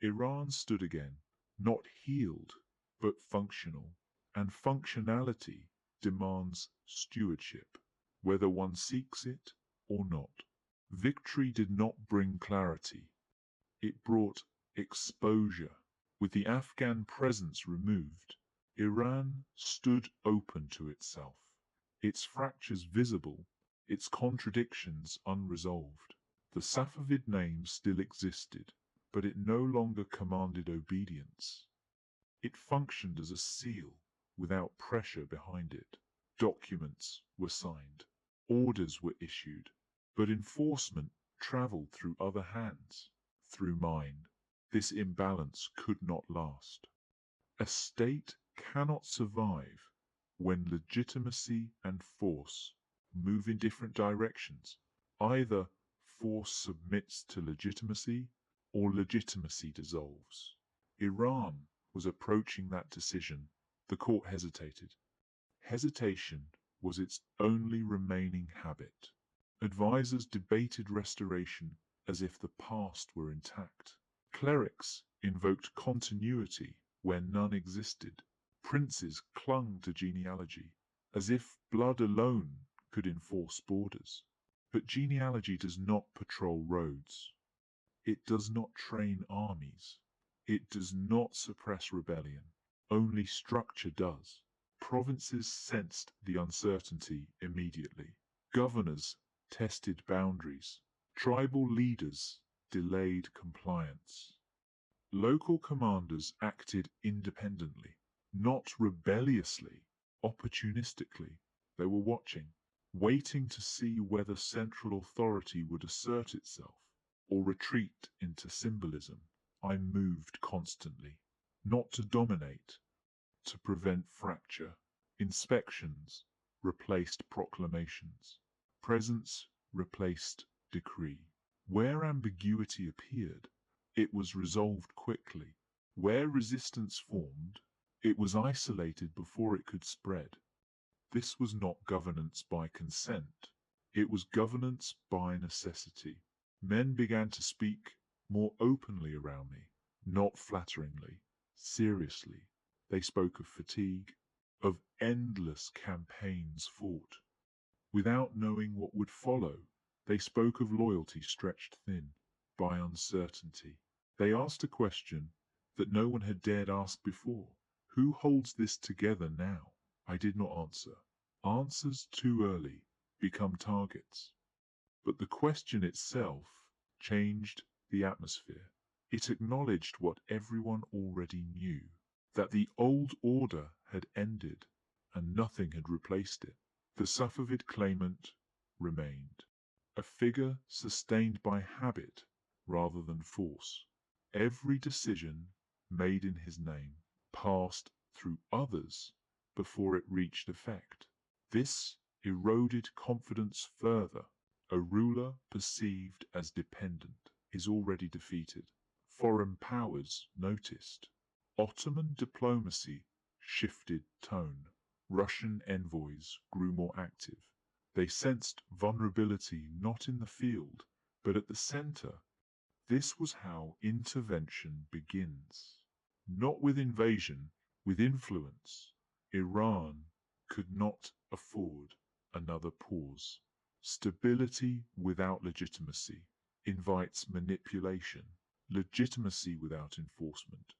Iran stood again, not healed, but functional. And functionality demands stewardship, whether one seeks it or not. Victory did not bring clarity. It brought exposure. With the Afghan presence removed, Iran stood open to itself, its fractures visible, its contradictions unresolved. The Safavid name still existed, but it no longer commanded obedience. It functioned as a seal, without pressure behind it. Documents were signed, orders were issued, but enforcement traveled through other hands, through mine. This imbalance could not last. A state cannot survive when legitimacy and force move in different directions. Either force submits to legitimacy or legitimacy dissolves. Iran was approaching that decision. The court hesitated. Hesitation was its only remaining habit. Advisors debated restoration as if the past were intact. Clerics invoked continuity where none existed. Princes clung to genealogy as if blood alone could enforce borders. But genealogy does not patrol roads. It does not train armies. It does not suppress rebellion. Only structure does. Provinces sensed the uncertainty immediately. Governors tested boundaries. Tribal leaders delayed compliance. Local commanders acted independently, not rebelliously, opportunistically. They were watching, waiting to see whether central authority would assert itself or retreat into symbolism. I moved constantly, not to dominate, to prevent fracture. Inspections replaced proclamations. Presence replaced decree. Where ambiguity appeared, it was resolved quickly. Where resistance formed, it was isolated before it could spread. This was not governance by consent. It was governance by necessity. Men began to speak more openly around me, not flatteringly, seriously. They spoke of fatigue, of endless campaigns fought. Without knowing what would follow, they spoke of loyalty stretched thin by uncertainty. They asked a question that no one had dared ask before. Who holds this together now? I did not answer. Answers too early become targets. But the question itself changed the atmosphere. It acknowledged what everyone already knew, that the old order had ended and nothing had replaced it. The Safavid claimant remained, a figure sustained by habit rather than force. Every decision made in his name passed through others before it reached effect. This eroded confidence further. A ruler perceived as dependent is already defeated. Foreign powers noticed. Ottoman diplomacy shifted tone. Russian envoys grew more active. They sensed vulnerability not in the field, but at the center. This was how intervention begins. Not with invasion, with influence. Iran could not afford another pause. Stability without legitimacy invites manipulation. Legitimacy without enforcement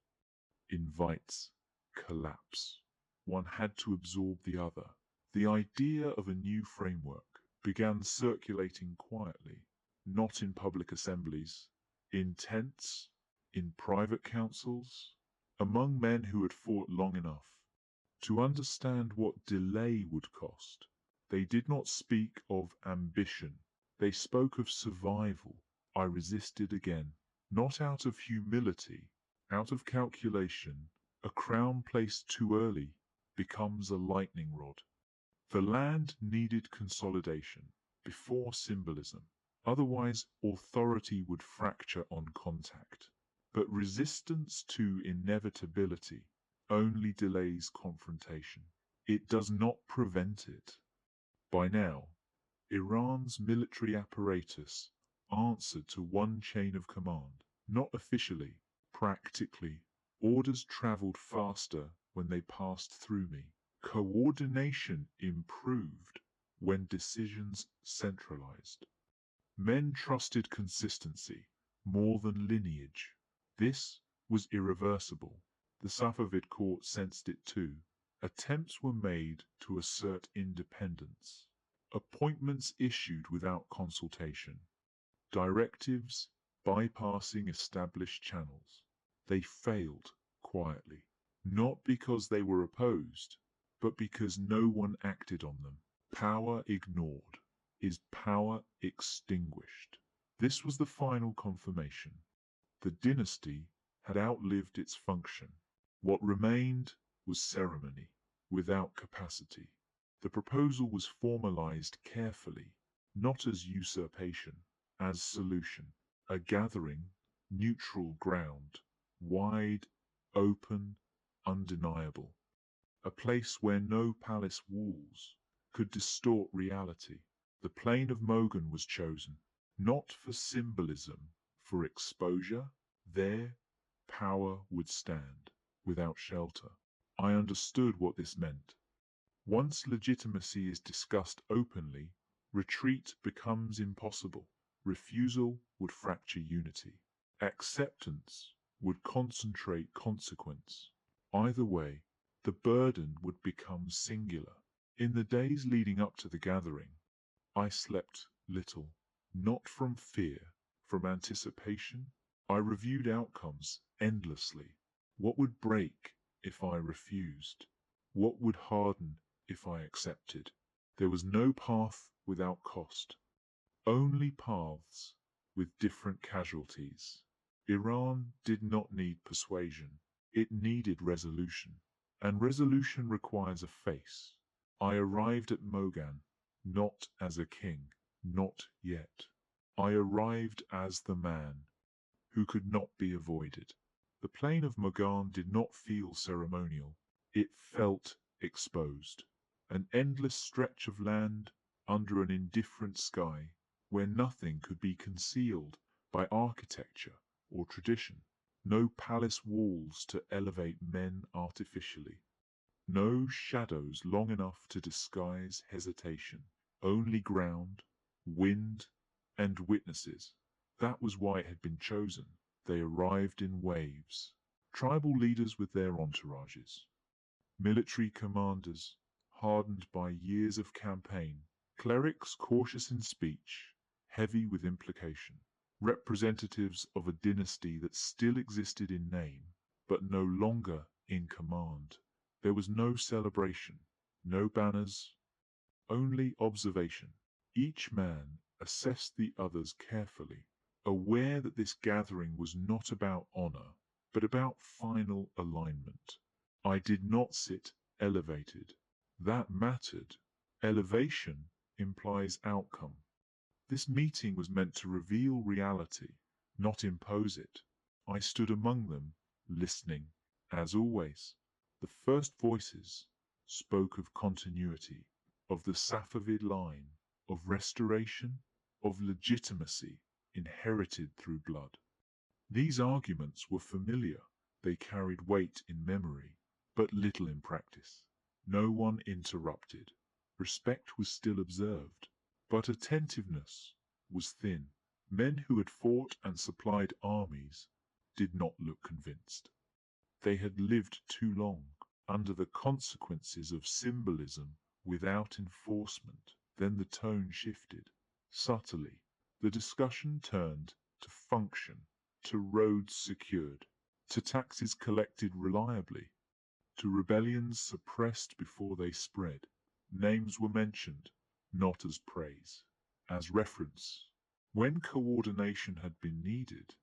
invites collapse. One had to absorb the other. The idea of a new framework began circulating quietly, not in public assemblies, in tents, in private councils, among men who had fought long enough to understand what delay would cost. They did not speak of ambition. They spoke of survival. I resisted again, not out of humility, out of calculation. A crown placed too early becomes a lightning rod. The land needed consolidation before symbolism. Otherwise, authority would fracture on contact. But resistance to inevitability only delays confrontation. It does not prevent it. By now, Iran's military apparatus answered to one chain of command, not officially, practically. Orders traveled faster when they passed through me. Coordination improved when decisions centralized. Men trusted consistency more than lineage. This was irreversible. The Safavid court sensed it too. Attempts were made to assert independence. Appointments issued without consultation. Directives bypassing established channels. They failed quietly, not because they were opposed, but because no one acted on them. Power ignored is power extinguished. This was the final confirmation. The dynasty had outlived its function. What remained was ceremony, without capacity. The proposal was formalized carefully, not as usurpation, as solution. A gathering, neutral ground, wide, open, undeniable. A place where no palace walls could distort reality. The plain of Mogan was chosen, not for symbolism, for exposure. There, power would stand, without shelter. I understood what this meant. Once legitimacy is discussed openly, retreat becomes impossible. Refusal would fracture unity. Acceptance would concentrate consequence. Either way, the burden would become singular. In the days leading up to the gathering, I slept little, not from fear, from anticipation. I reviewed outcomes endlessly. What would break if I refused? What would harden if I accepted? There was no path without cost, only paths with different casualties. Iran did not need persuasion, it needed resolution, and resolution requires a face. I arrived at Mogan, not as a king, not yet. I arrived as the man who could not be avoided. The plain of Mogan did not feel ceremonial, it felt exposed. An endless stretch of land under an indifferent sky, where nothing could be concealed by architecture or tradition. No palace walls to elevate men artificially. No shadows long enough to disguise hesitation. Only ground, wind, and witnesses. That was why it had been chosen. They arrived in waves. Tribal leaders with their entourages. Military commanders, hardened by years of campaign. Clerics cautious in speech, heavy with implication. Representatives of a dynasty that still existed in name, but no longer in command. There was no celebration, no banners, only observation. Each man assessed the others carefully, aware that this gathering was not about honor, but about final alignment. I did not sit elevated. That mattered. Elevation implies outcome. This meeting was meant to reveal reality, not impose it. I stood among them, listening. As always, the first voices spoke of continuity, of the Safavid line, of restoration, of legitimacy inherited through blood. These arguments were familiar, they carried weight in memory, but little in practice. No one interrupted. Respect was still observed, but attentiveness was thin. Men who had fought and supplied armies did not look convinced. They had lived too long under the consequences of symbolism without enforcement. Then the tone shifted. Subtly, the discussion turned to function, to roads secured, to taxes collected reliably, to rebellions suppressed before they spread. Names were mentioned, not as praise, as reference. When coordination had been needed,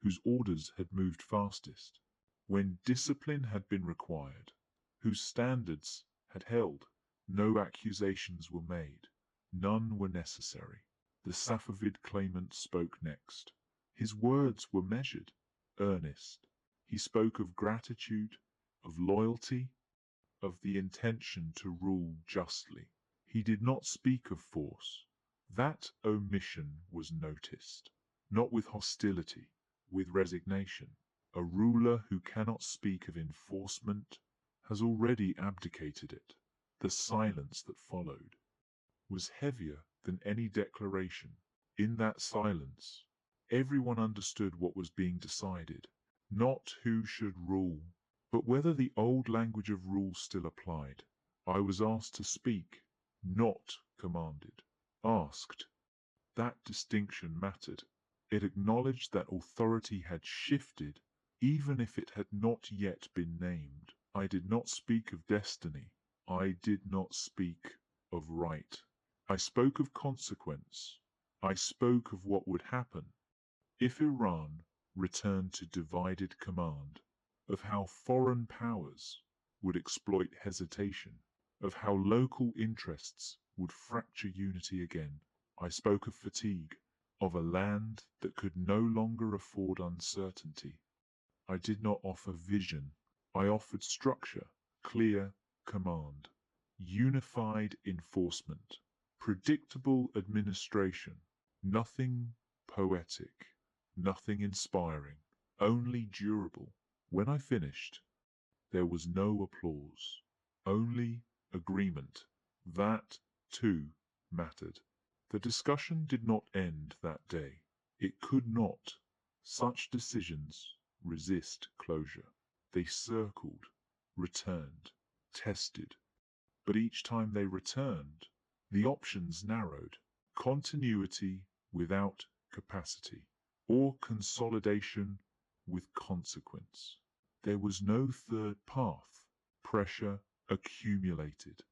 whose orders had moved fastest, when discipline had been required, whose standards had held, no accusations were made, none were necessary. The Safavid claimant spoke next. His words were measured, earnest. He spoke of gratitude, of loyalty, of the intention to rule justly. He did not speak of force. That omission was noticed, not with hostility, with resignation. A ruler who cannot speak of enforcement has already abdicated it. The silence that followed was heavier than any declaration. In that silence, everyone understood what was being decided, not who should rule, but whether the old language of rule still applied. I was asked to speak, not commanded. Asked. That distinction mattered. It acknowledged that authority had shifted, even if it had not yet been named. I did not speak of destiny. I did not speak of right. I spoke of consequence. I spoke of what would happen if Iran returned to divided command, of how foreign powers would exploit hesitation, of how local interests would fracture unity again. I spoke of fatigue, of a land that could no longer afford uncertainty. I did not offer vision, I offered structure, clear command, unified enforcement, predictable administration, nothing poetic, nothing inspiring, only durable. When I finished, there was no applause, only agreement. That, too, mattered. The discussion did not end that day. It could not. Such decisions resist closure. They circled, returned, tested. But each time they returned, the options narrowed. Continuity without capacity, or consolidation with consequence. There was no third path. Pressure accumulated,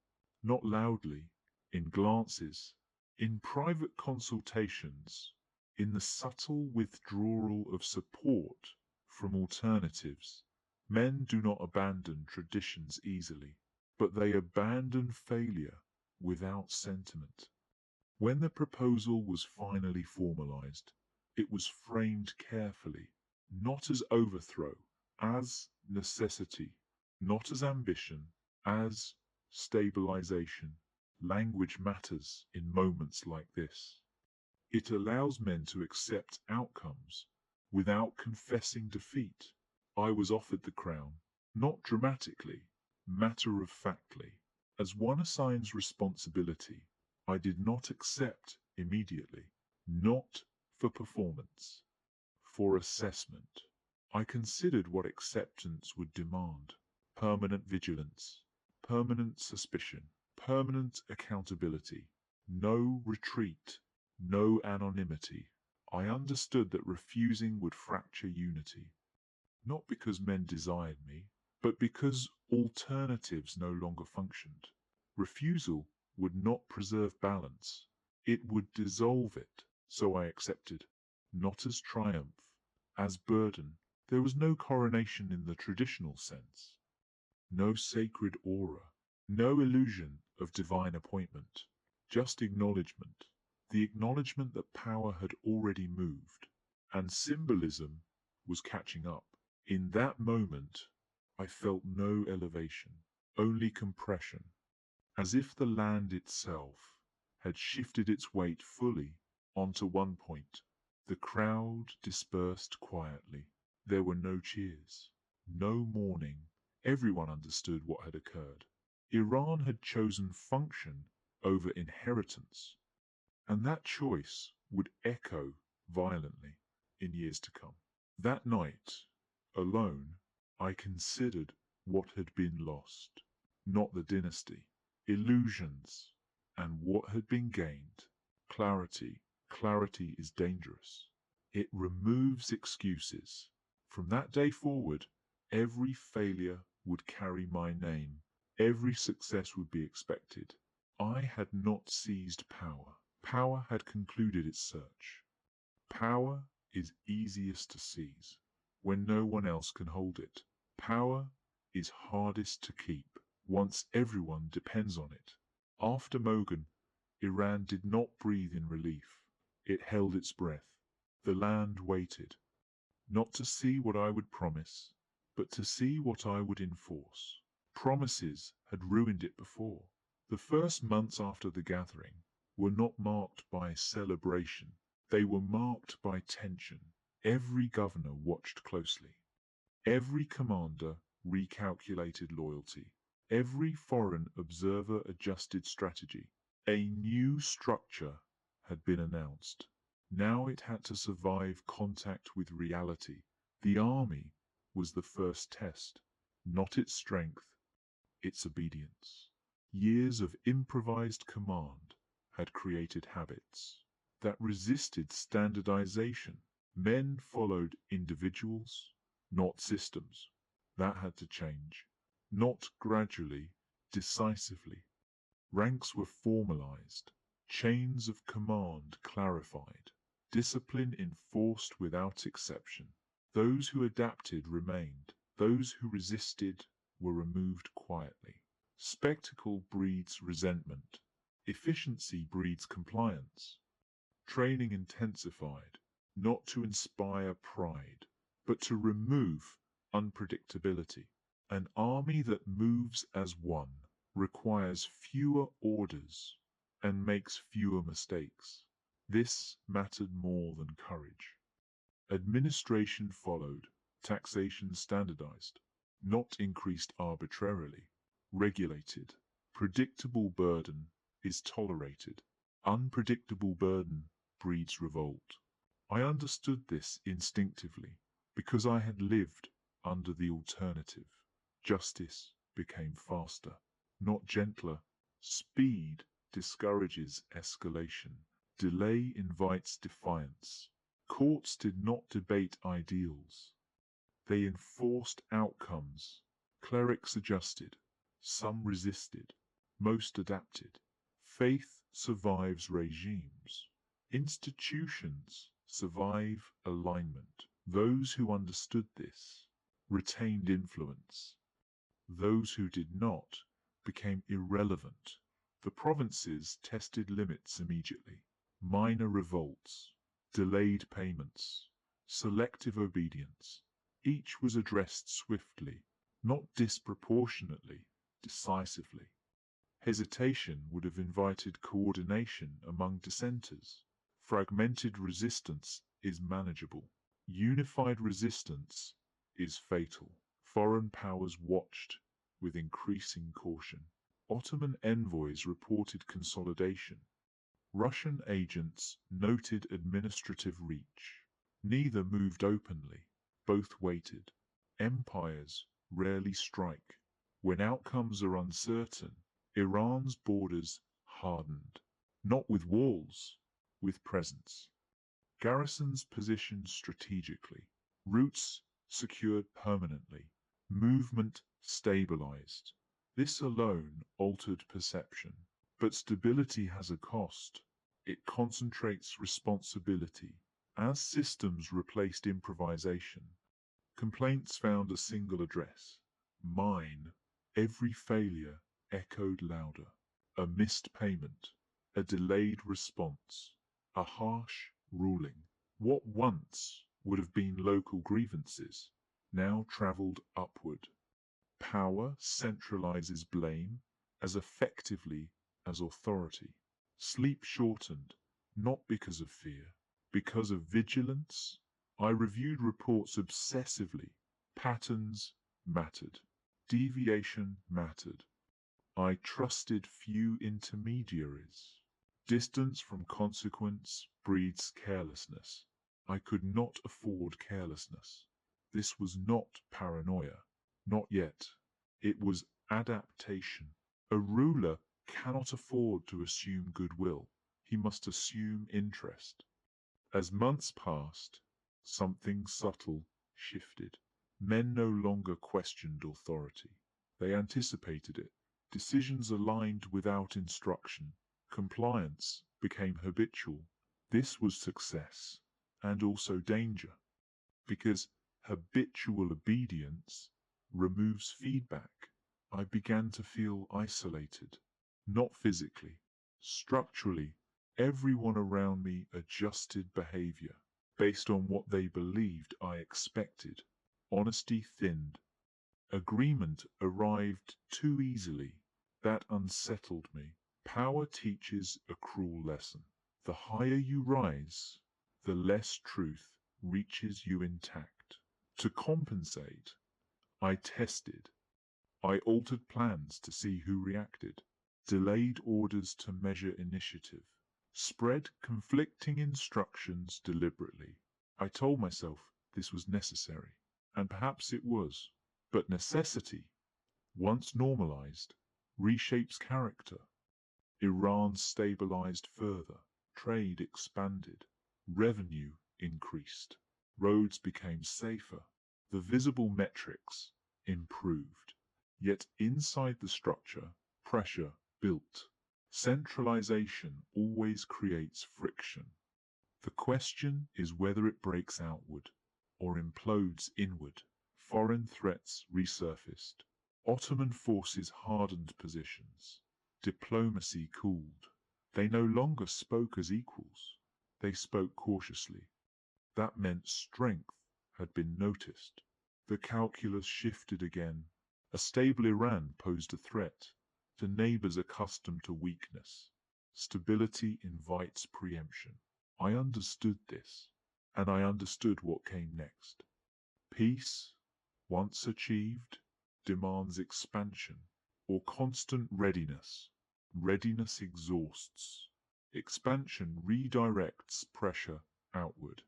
not loudly, in glances, in private consultations, in the subtle withdrawal of support from alternatives. Men do not abandon traditions easily, but they abandon failure without sentiment. When the proposal was finally formalized, it was framed carefully, not as overthrow, as necessity, not as ambition, as stabilization. Language matters in moments like this. It allows men to accept outcomes without confessing defeat. I was offered the crown, not dramatically, matter-of-factly. As one assigns responsibility, I did not accept immediately, not for performance, for assessment. I considered what acceptance would demand: permanent vigilance, permanent suspicion, permanent accountability, no retreat, no anonymity. I understood that refusing would fracture unity, not because men desired me, but because alternatives no longer functioned. Refusal would not preserve balance, it would dissolve it. So I accepted, not as triumph, as burden. There was no coronation in the traditional sense, no sacred aura, no illusion of divine appointment, just acknowledgement, the acknowledgement that power had already moved, and symbolism was catching up. In that moment, I felt no elevation, only compression, as if the land itself had shifted its weight fully onto one point. The crowd dispersed quietly. There were no cheers, no mourning. Everyone understood what had occurred. Iran had chosen function over inheritance, and that choice would echo violently in years to come. That night, alone, I considered what had been lost, not the dynasty, illusions, and what had been gained. Clarity. Clarity is dangerous. It removes excuses. From that day forward, every failure would carry my name. Every success would be expected. I had not seized power. Power had concluded its search. Power is easiest to seize when no one else can hold it. Power is hardest to keep once everyone depends on it. After Mogan, Iran did not breathe in relief. It held its breath. The land waited, not to see what I would promise, but to see what I would enforce. Promises had ruined it before. The first months after the gathering were not marked by celebration. They were marked by tension. Every governor watched closely. Every commander recalculated loyalty. Every foreign observer adjusted strategy. A new structure had been announced. Now it had to survive contact with reality. The army was the first test, not its strength, its obedience. Years of improvised command had created habits that resisted standardization. Men followed individuals, not systems. That had to change, not gradually, decisively. Ranks were formalized, chains of command clarified, discipline enforced without exception. Those who adapted remained. Those who resisted were removed quietly. Spectacle breeds resentment. Efficiency breeds compliance. Training intensified, not to inspire pride, but to remove unpredictability. An army that moves as one requires fewer orders and makes fewer mistakes. This mattered more than courage. Administration followed, taxation standardized, not increased arbitrarily, regulated. Predictable burden is tolerated. Unpredictable burden breeds revolt. I understood this instinctively because I had lived under the alternative. Justice became faster, not gentler. Speed discourages escalation. Delay invites defiance. Courts did not debate ideals. They enforced outcomes. Clerics adjusted. Some resisted. Most adapted. Faith survives regimes. Institutions survive alignment. Those who understood this retained influence. Those who did not became irrelevant. The provinces tested limits immediately. Minor revolts, delayed payments, selective obedience. Each was addressed swiftly, not disproportionately, decisively. Hesitation would have invited coordination among dissenters. Fragmented resistance is manageable. Unified resistance is fatal. Foreign powers watched with increasing caution. Ottoman envoys reported consolidation. Russian agents noted administrative reach. Neither moved openly. Both waited. Empires rarely strike. When outcomes are uncertain, Iran's borders hardened. Not with walls, with presence. Garrisons positioned strategically. Routes secured permanently. Movement stabilized. This alone altered perception. But stability has a cost. It concentrates responsibility. As systems replaced improvisation, complaints found a single address. Mine. Every failure echoed louder. A missed payment. A delayed response. A harsh ruling. What once would have been local grievances now traveled upward. Power centralizes blame as effectively as authority. Sleep shortened, not because of fear, because of vigilance. I reviewed reports obsessively. Patterns mattered. Deviation mattered. I trusted few intermediaries. Distance from consequence breeds carelessness. I could not afford carelessness. This was not paranoia. Not yet. It was adaptation. A ruler cannot afford to assume goodwill. He must assume interest. As months passed, something subtle shifted. Men no longer questioned authority. They anticipated it. Decisions aligned without instruction. Compliance became habitual. This was success, and also danger, because habitual obedience removes feedback. I began to feel isolated, not physically. Structurally, everyone around me adjusted behavior based on what they believed I expected. Honesty thinned. Agreement arrived too easily. That unsettled me. Power teaches a cruel lesson. The higher you rise, the less truth reaches you intact. To compensate, I tested. I altered plans to see who reacted. Delayed orders to measure initiative. Spread conflicting instructions deliberately. I told myself this was necessary, and perhaps it was. But necessity, once normalized, reshapes character. Iran stabilized further. Trade expanded. Revenue increased. Roads became safer. The visible metrics improved. Yet inside the structure, pressure built. Centralization always creates friction. The question is whether it breaks outward. or implodes inward. Foreign threats resurfaced. Ottoman forces hardened positions. Diplomacy cooled. They no longer spoke as equals. They spoke cautiously. That meant strength had been noticed. The calculus shifted again. A stable Iran posed a threat to neighbors accustomed to weakness. Stability invites preemption. I understood this, and I understood what came next. Peace, once achieved, demands expansion, or constant readiness. Readiness exhausts. Expansion redirects pressure outward.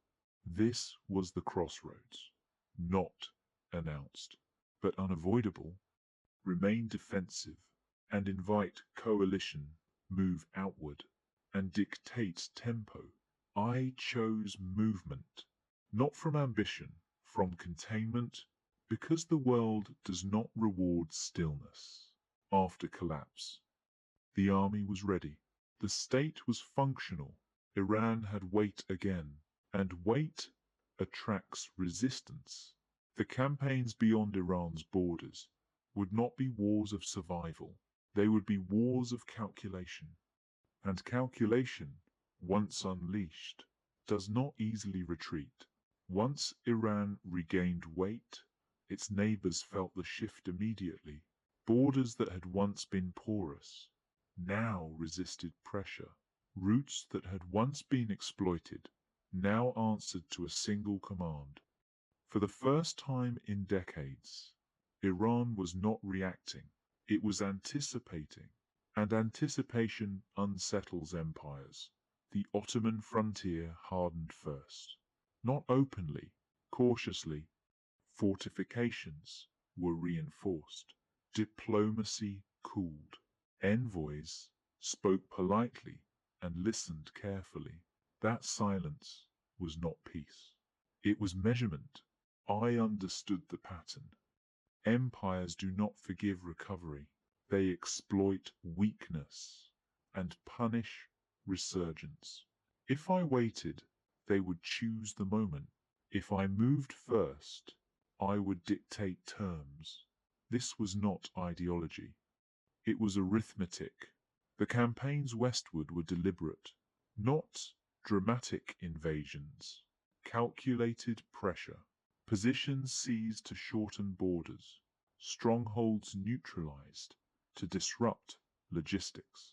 This was the crossroads. Not announced, but unavoidable. Remain defensive and invite coalition, move outward, and dictate tempo. I chose movement, not from ambition, from containment, because the world does not reward stillness. After collapse, the army was ready. The state was functional. Iran had weight again, and weight attracts resistance. The campaigns beyond Iran's borders would not be wars of survival. They would be wars of calculation. And calculation, once unleashed, does not easily retreat. Once Iran regained weight, its neighbors felt the shift immediately. Borders that had once been porous now resisted pressure. Routes that had once been exploited now answered to a single command. For the first time in decades, Iran was not reacting, it was anticipating. And anticipation unsettles empires. The Ottoman frontier hardened first. Not openly, cautiously. Fortifications were reinforced. Diplomacy cooled. Envoys spoke politely and listened carefully. That silence was not peace. It was measurement. I understood the pattern. Empires do not forgive recovery. They exploit weakness and punish resurgence. If I waited, they would choose the moment. If I moved first, I would dictate terms. This was not ideology. It was arithmetic. The campaigns westward were deliberate, not dramatic invasions. Calculated pressure. Positions seized to shorten borders. Strongholds neutralized to disrupt logistics.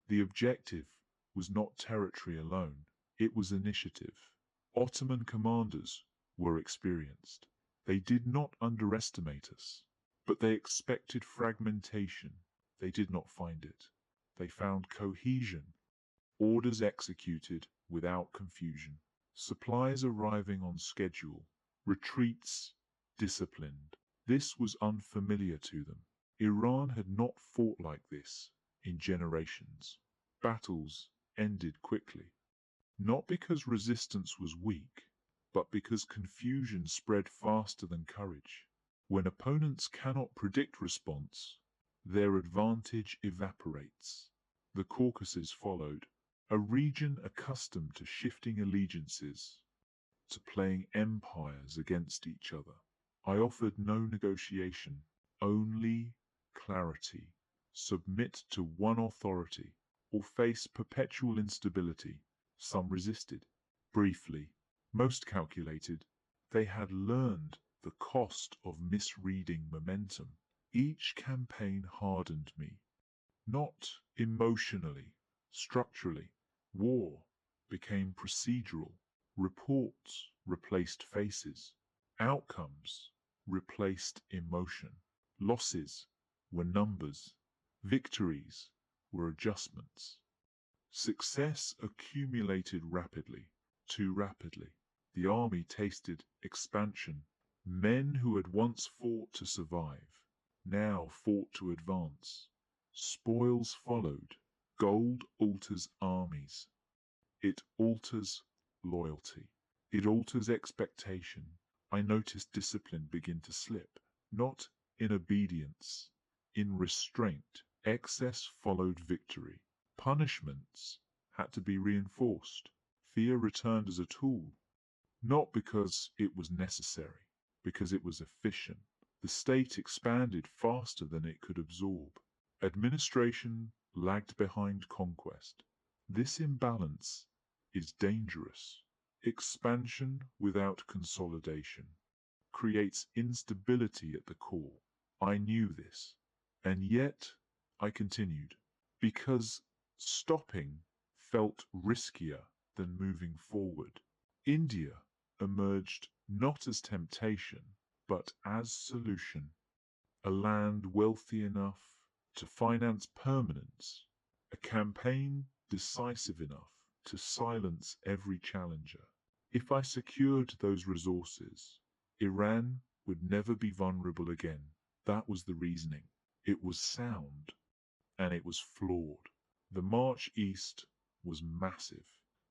The objective was not territory alone, it was initiative. Ottoman commanders were experienced. They did not underestimate us, but they expected fragmentation. They did not find it. They found cohesion, orders executed without confusion, supplies arriving on schedule, retreats disciplined. This was unfamiliar to them. Iran had not fought like this in generations. Battles ended quickly, not because resistance was weak, but because confusion spread faster than courage. When opponents cannot predict response, their advantage evaporates. The Caucasus followed, a region accustomed to shifting allegiances, to playing empires against each other. I offered no negotiation, only clarity. Submit to one authority, or face perpetual instability. Some resisted. Briefly, most calculated. They had learned the cost of misreading momentum. Each campaign hardened me. Not emotionally, structurally. War became procedural. Reports replaced faces. Outcomes replaced emotion. Losses were numbers. Victories were adjustments. Success accumulated rapidly, too rapidly. The army tasted expansion. Men who had once fought to survive now fought to advance. Spoils followed. Gold alters armies. It alters loyalty. It alters expectation. I noticed discipline begin to slip. Not in obedience, in restraint. Excess followed victory. Punishments had to be reinforced. Fear returned as a tool. Not because it was necessary, because it was efficient. The state expanded faster than it could absorb. Administration lagged behind conquest. This imbalance is dangerous. Expansion without consolidation creates instability at the core. I knew this, and yet I continued, because stopping felt riskier than moving forward. India emerged not as temptation, but as solution. A land wealthy enough to finance permanence, a campaign decisive enough to silence every challenger. If I secured those resources, Iran would never be vulnerable again. That was the reasoning. It was sound, and it was flawed. The march east was massive,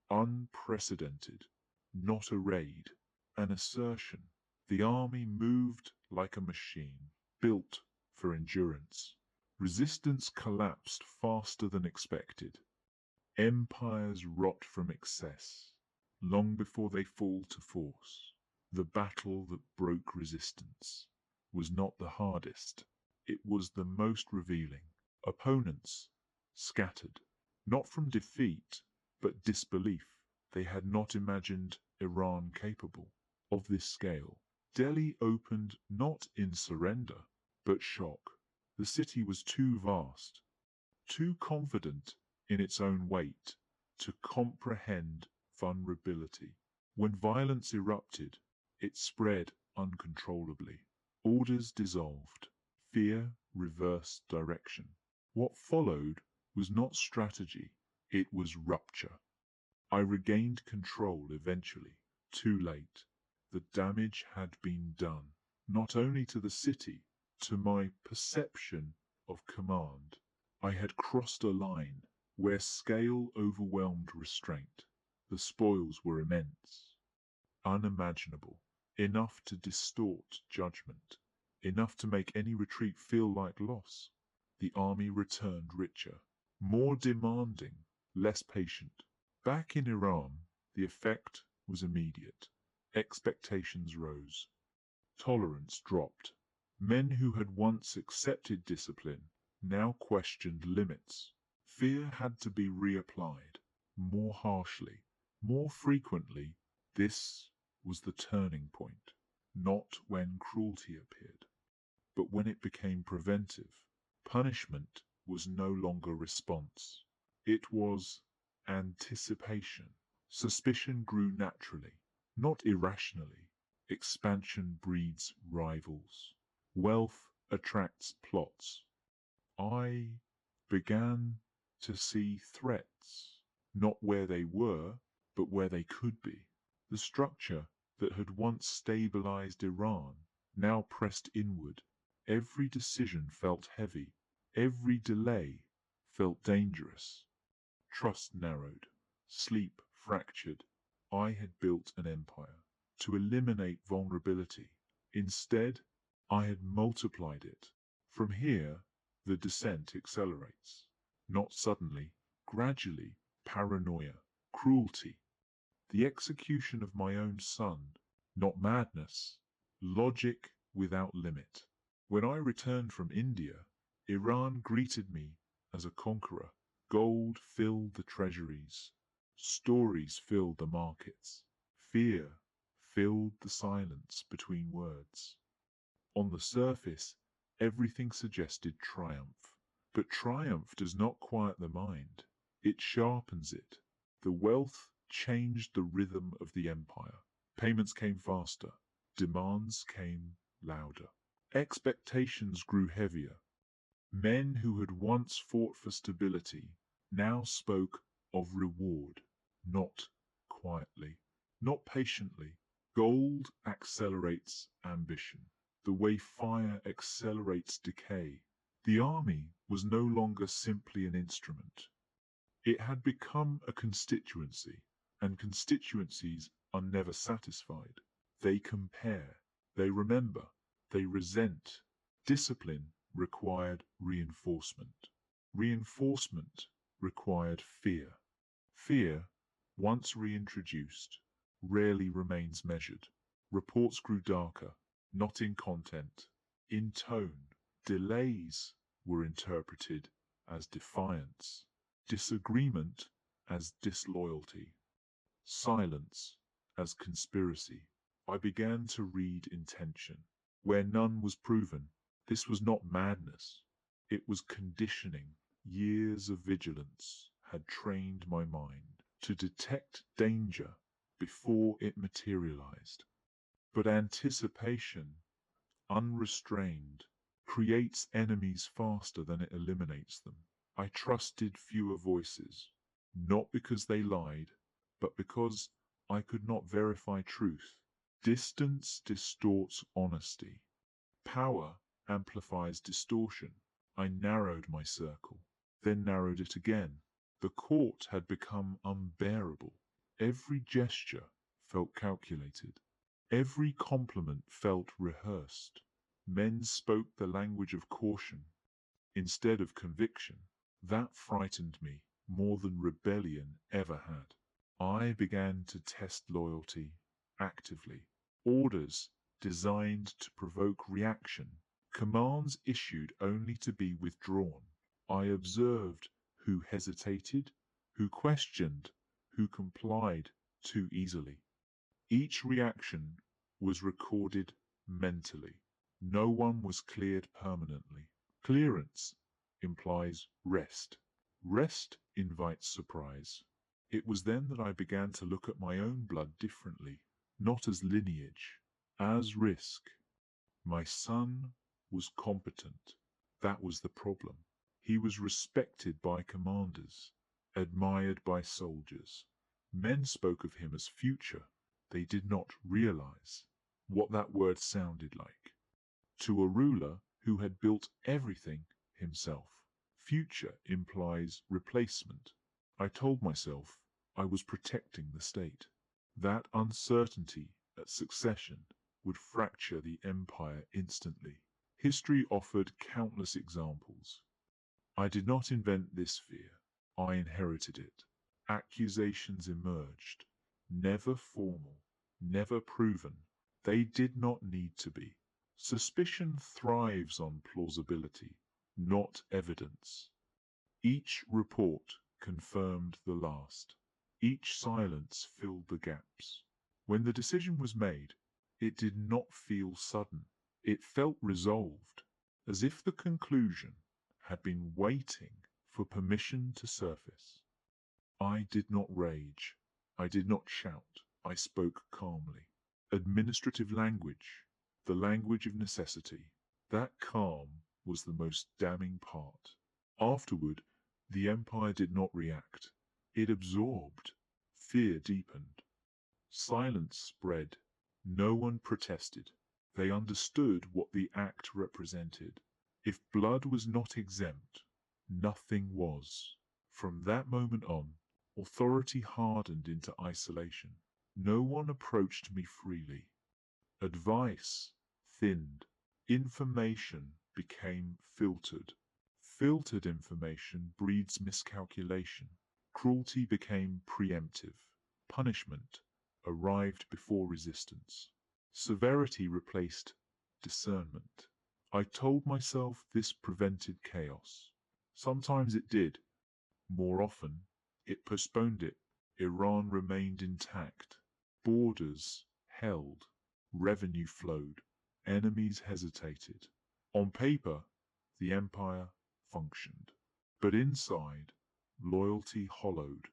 unprecedented, not a raid, an assertion. The army moved like a machine, built for endurance. Resistance collapsed faster than expected. Empires rot from excess, long before they fall to force. The battle that broke resistance was not the hardest, it was the most revealing. Opponents scattered, not from defeat, but disbelief. They had not imagined Iran capable of this scale. Delhi opened not in surrender, but shock. The city was too vast, too confident in its own weight to comprehend vulnerability. When violence erupted, it spread uncontrollably. Orders dissolved. Fear reversed direction. What followed was not strategy, it was rupture. I regained control eventually, too late. The damage had been done, not only to the city, to my perception of command. I had crossed a line where scale overwhelmed restraint. The spoils were immense, unimaginable, enough to distort judgment, enough to make any retreat feel like loss. The army returned richer, more demanding, less patient. Back in Iran, the effect was immediate. Expectations rose. Tolerance dropped. Men who had once accepted discipline now questioned limits. Fear had to be reapplied, more harshly, more frequently. This was the turning point, not when cruelty appeared, but when it became preventive. Punishment was no longer response. It was anticipation. Suspicion grew naturally, not irrationally. Expansion breeds rivals. Wealth attracts plots. I began to see threats, not where they were, but where they could be. The structure that had once stabilized Iran now pressed inward. Every decision felt heavy. Every delay felt dangerous. Trust narrowed. Sleep fractured. I had built an empire to eliminate vulnerability. Instead, I had multiplied it. From here, the descent accelerates. Not suddenly, gradually. Paranoia, cruelty, the execution of my own son. Not madness, logic without limit. When I returned from India, Iran greeted me as a conqueror. Gold filled the treasuries. Stories filled the markets. Fear filled the silence between words. On the surface, everything suggested triumph. But triumph does not quiet the mind. It sharpens it. The wealth changed the rhythm of the empire. Payments came faster. Demands came louder. Expectations grew heavier. Men who had once fought for stability now spoke of reward, not quietly, not patiently. Gold accelerates ambition, the way fire accelerates decay. The army was no longer simply an instrument. It had become a constituency, and constituencies are never satisfied. They compare, they remember, they resent. Discipline required reinforcement. Reinforcement required fear. Fear, once reintroduced, rarely remains measured. Reports grew darker, not in content, in tone. Delays were interpreted as defiance, disagreement as disloyalty, silence as conspiracy. I began to read intention, where none was proven. This was not madness, it was conditioning. Years of vigilance had trained my mind to detect danger before it materialized. But anticipation, unrestrained, creates enemies faster than it eliminates them. I trusted fewer voices, not because they lied, but because I could not verify truth. Distance distorts honesty. Power amplifies distortion. I narrowed my circle, then narrowed it again. The court had become unbearable. Every gesture felt calculated. Every compliment felt rehearsed. Men spoke the language of caution instead of conviction. That frightened me more than rebellion ever had. I began to test loyalty actively. Orders designed to provoke reaction. Commands issued only to be withdrawn. I observed who hesitated, who questioned, who complied too easily. Each reaction was recorded mentally. No one was cleared permanently. Clearance implies rest. Rest invites surprise. It was then that I began to look at my own blood differently, not as lineage, as risk. My son was competent. That was the problem. He was respected by commanders, admired by soldiers. Men spoke of him as future. They did not realize what that word sounded like. To a ruler who had built everything himself, future implies replacement. I told myself I was protecting the state. That uncertainty at succession would fracture the empire instantly. History offered countless examples. I did not invent this fear. I inherited it. Accusations emerged, never formal, never proven. They did not need to be. Suspicion thrives on plausibility, not evidence. Each report confirmed the last. Each silence filled the gaps. When the decision was made, it did not feel sudden. It felt resolved, as if the conclusion had been waiting for permission to surface. I did not rage. I did not shout. I spoke calmly. Administrative language, the language of necessity. That calm was the most damning part. Afterward, the empire did not react. It absorbed. Fear deepened. Silence spread. No one protested. They understood what the act represented. If blood was not exempt, nothing was. From that moment on, authority hardened into isolation. No one approached me freely. Advice thinned. Information became filtered. Filtered information breeds miscalculation. Cruelty became preemptive. Punishment arrived before resistance. Severity replaced discernment. I told myself this prevented chaos. Sometimes it did. More often, it postponed it. Iran remained intact. Borders held. Revenue flowed. Enemies hesitated. On paper, the empire functioned. But inside, loyalty hollowed.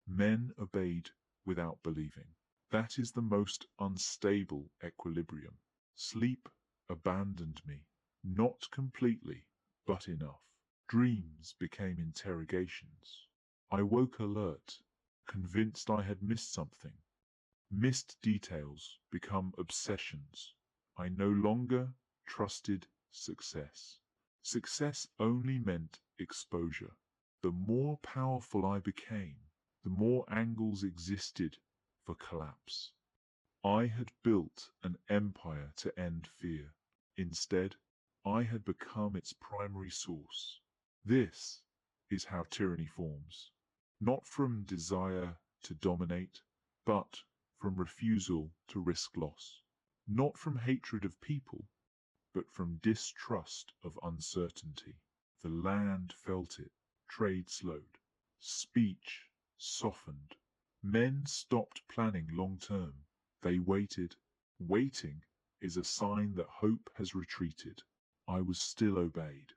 Men obeyed without believing. That is the most unstable equilibrium. Sleep abandoned me. Not completely, but enough. Dreams became interrogations. I woke alert, convinced I had missed something. Missed details become obsessions. I no longer trusted success. Success only meant exposure. The more powerful I became, the more angles existed for collapse. I had built an empire to end fear. Instead, I had become its primary source. This is how tyranny forms. Not from desire to dominate, but from refusal to risk loss. Not from hatred of people, but from distrust of uncertainty. The land felt it. Trade slowed. Speech softened. Men stopped planning long term. They waited. Waiting is a sign that hope has retreated. I was still obeyed,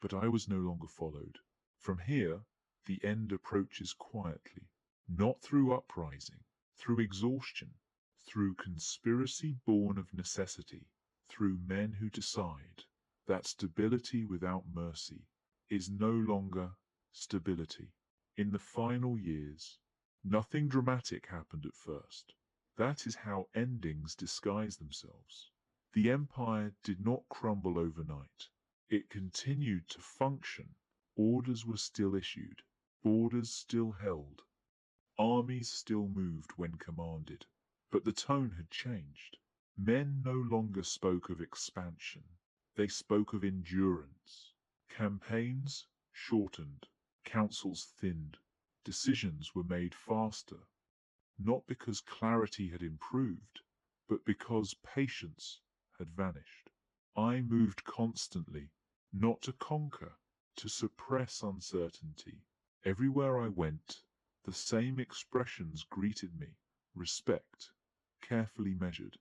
but I was no longer followed. From here, the end approaches quietly, not through uprising, through exhaustion, through conspiracy born of necessity, through men who decide that stability without mercy is no longer stability. In the final years, nothing dramatic happened at first. That is how endings disguise themselves. The empire did not crumble overnight. It continued to function. Orders were still issued. Borders still held. Armies still moved when commanded. But the tone had changed. Men no longer spoke of expansion. They spoke of endurance. Campaigns shortened. Councils thinned. Decisions were made faster. Not because clarity had improved, but because patience had vanished. I moved constantly, not to conquer, to suppress uncertainty. Everywhere I went, the same expressions greeted me: respect, carefully measured;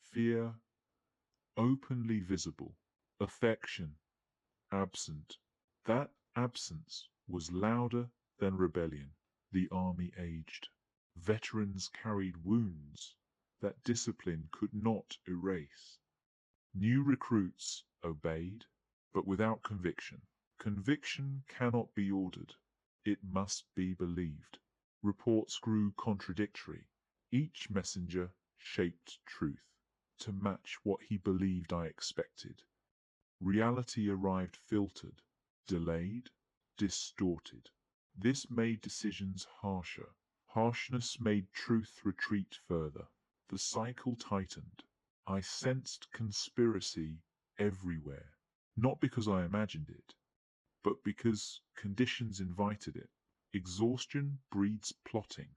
fear, openly visible; affection, absent. That absence was louder than rebellion. The army aged. Veterans carried wounds that discipline could not erase. New recruits obeyed, but without conviction. Conviction cannot be ordered. It must be believed. Reports grew contradictory. Each messenger shaped truth to match what he believed I expected. Reality arrived filtered, delayed, distorted. This made decisions harsher. Harshness made truth retreat further. The cycle tightened. I sensed conspiracy everywhere, not because I imagined it, but because conditions invited it. Exhaustion breeds plotting,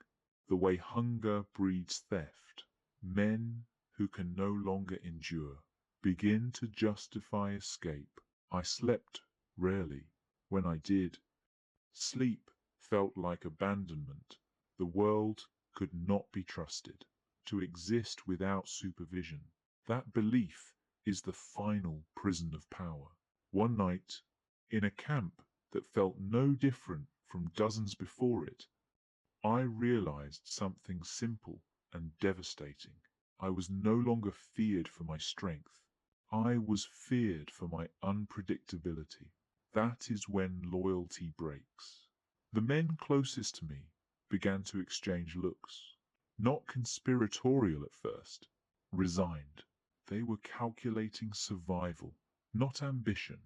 the way hunger breeds theft. Men who can no longer endure begin to justify escape. I slept rarely. When I did, sleep felt like abandonment. The world could not be trusted to exist without supervision. That belief is the final prison of power. One night, in a camp that felt no different from dozens before it, I realized something simple and devastating. I was no longer feared for my strength. I was feared for my unpredictability. That is when loyalty breaks. The men closest to me began to exchange looks. Not conspiratorial at first, resigned. They were calculating survival, not ambition.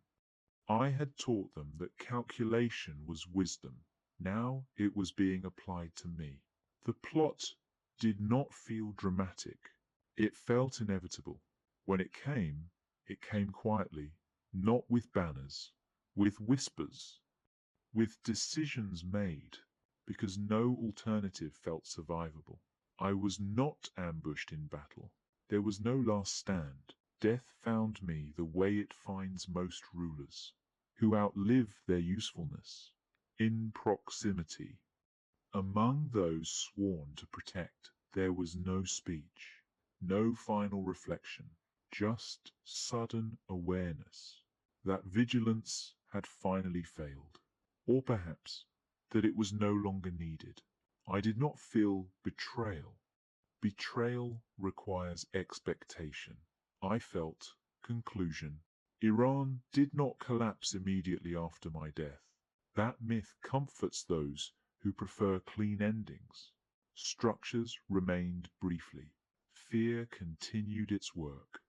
I had taught them that calculation was wisdom. Now it was being applied to me. The plot did not feel dramatic. It felt inevitable. When it came quietly, not with banners, with whispers, with decisions made, because no alternative felt survivable. I was not ambushed in battle. There was no last stand. Death found me the way it finds most rulers, who outlive their usefulness, in proximity. Among those sworn to protect, there was no speech, no final reflection, just sudden awareness that vigilance had finally failed, or perhaps that it was no longer needed. I did not feel betrayal. Betrayal requires expectation. I felt conclusion. Iran did not collapse immediately after my death. That myth comforts those who prefer clean endings. Structures remained briefly. Fear continued its work,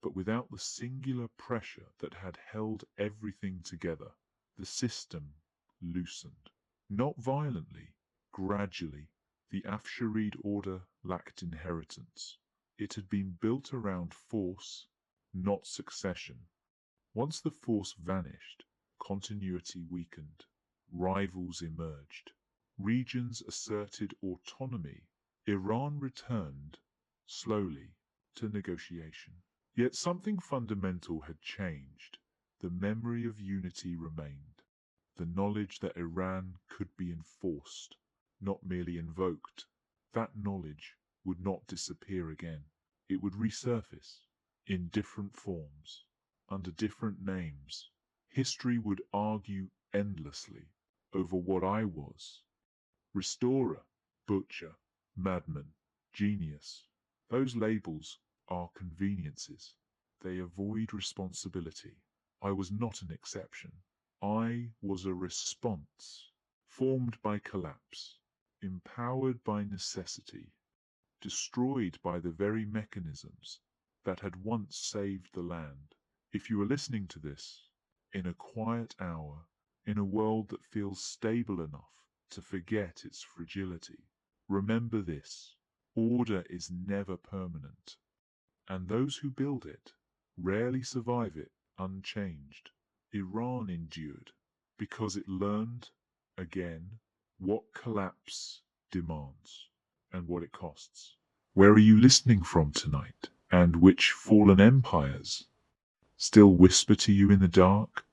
but without the singular pressure that had held everything together. The system loosened. Not violently, gradually. The Afsharid order lacked inheritance. It had been built around force, not succession. Once the force vanished, continuity weakened. Rivals emerged. Regions asserted autonomy Iran returned, slowly, to negotiation. Yet something fundamental had changed. The memory of unity remained. The knowledge that Iran could be enforced, not merely invoked. That knowledge would not disappear again. It would resurface in different forms, under different names. History would argue endlessly over what I was: restorer, butcher, madman, genius. Those labels are conveniences. They avoid responsibility. I was not an exception. I was a response, formed by collapse, empowered by necessity, destroyed by the very mechanisms that had once saved the land. If you are listening to this in a quiet hour, in a world that feels stable enough to forget its fragility, remember this: order is never permanent, and those who build it rarely survive it unchanged. Iran endured because it learned, again, what collapse demands and what it costs. Where are you listening from tonight? And which fallen empires still whisper to you in the dark?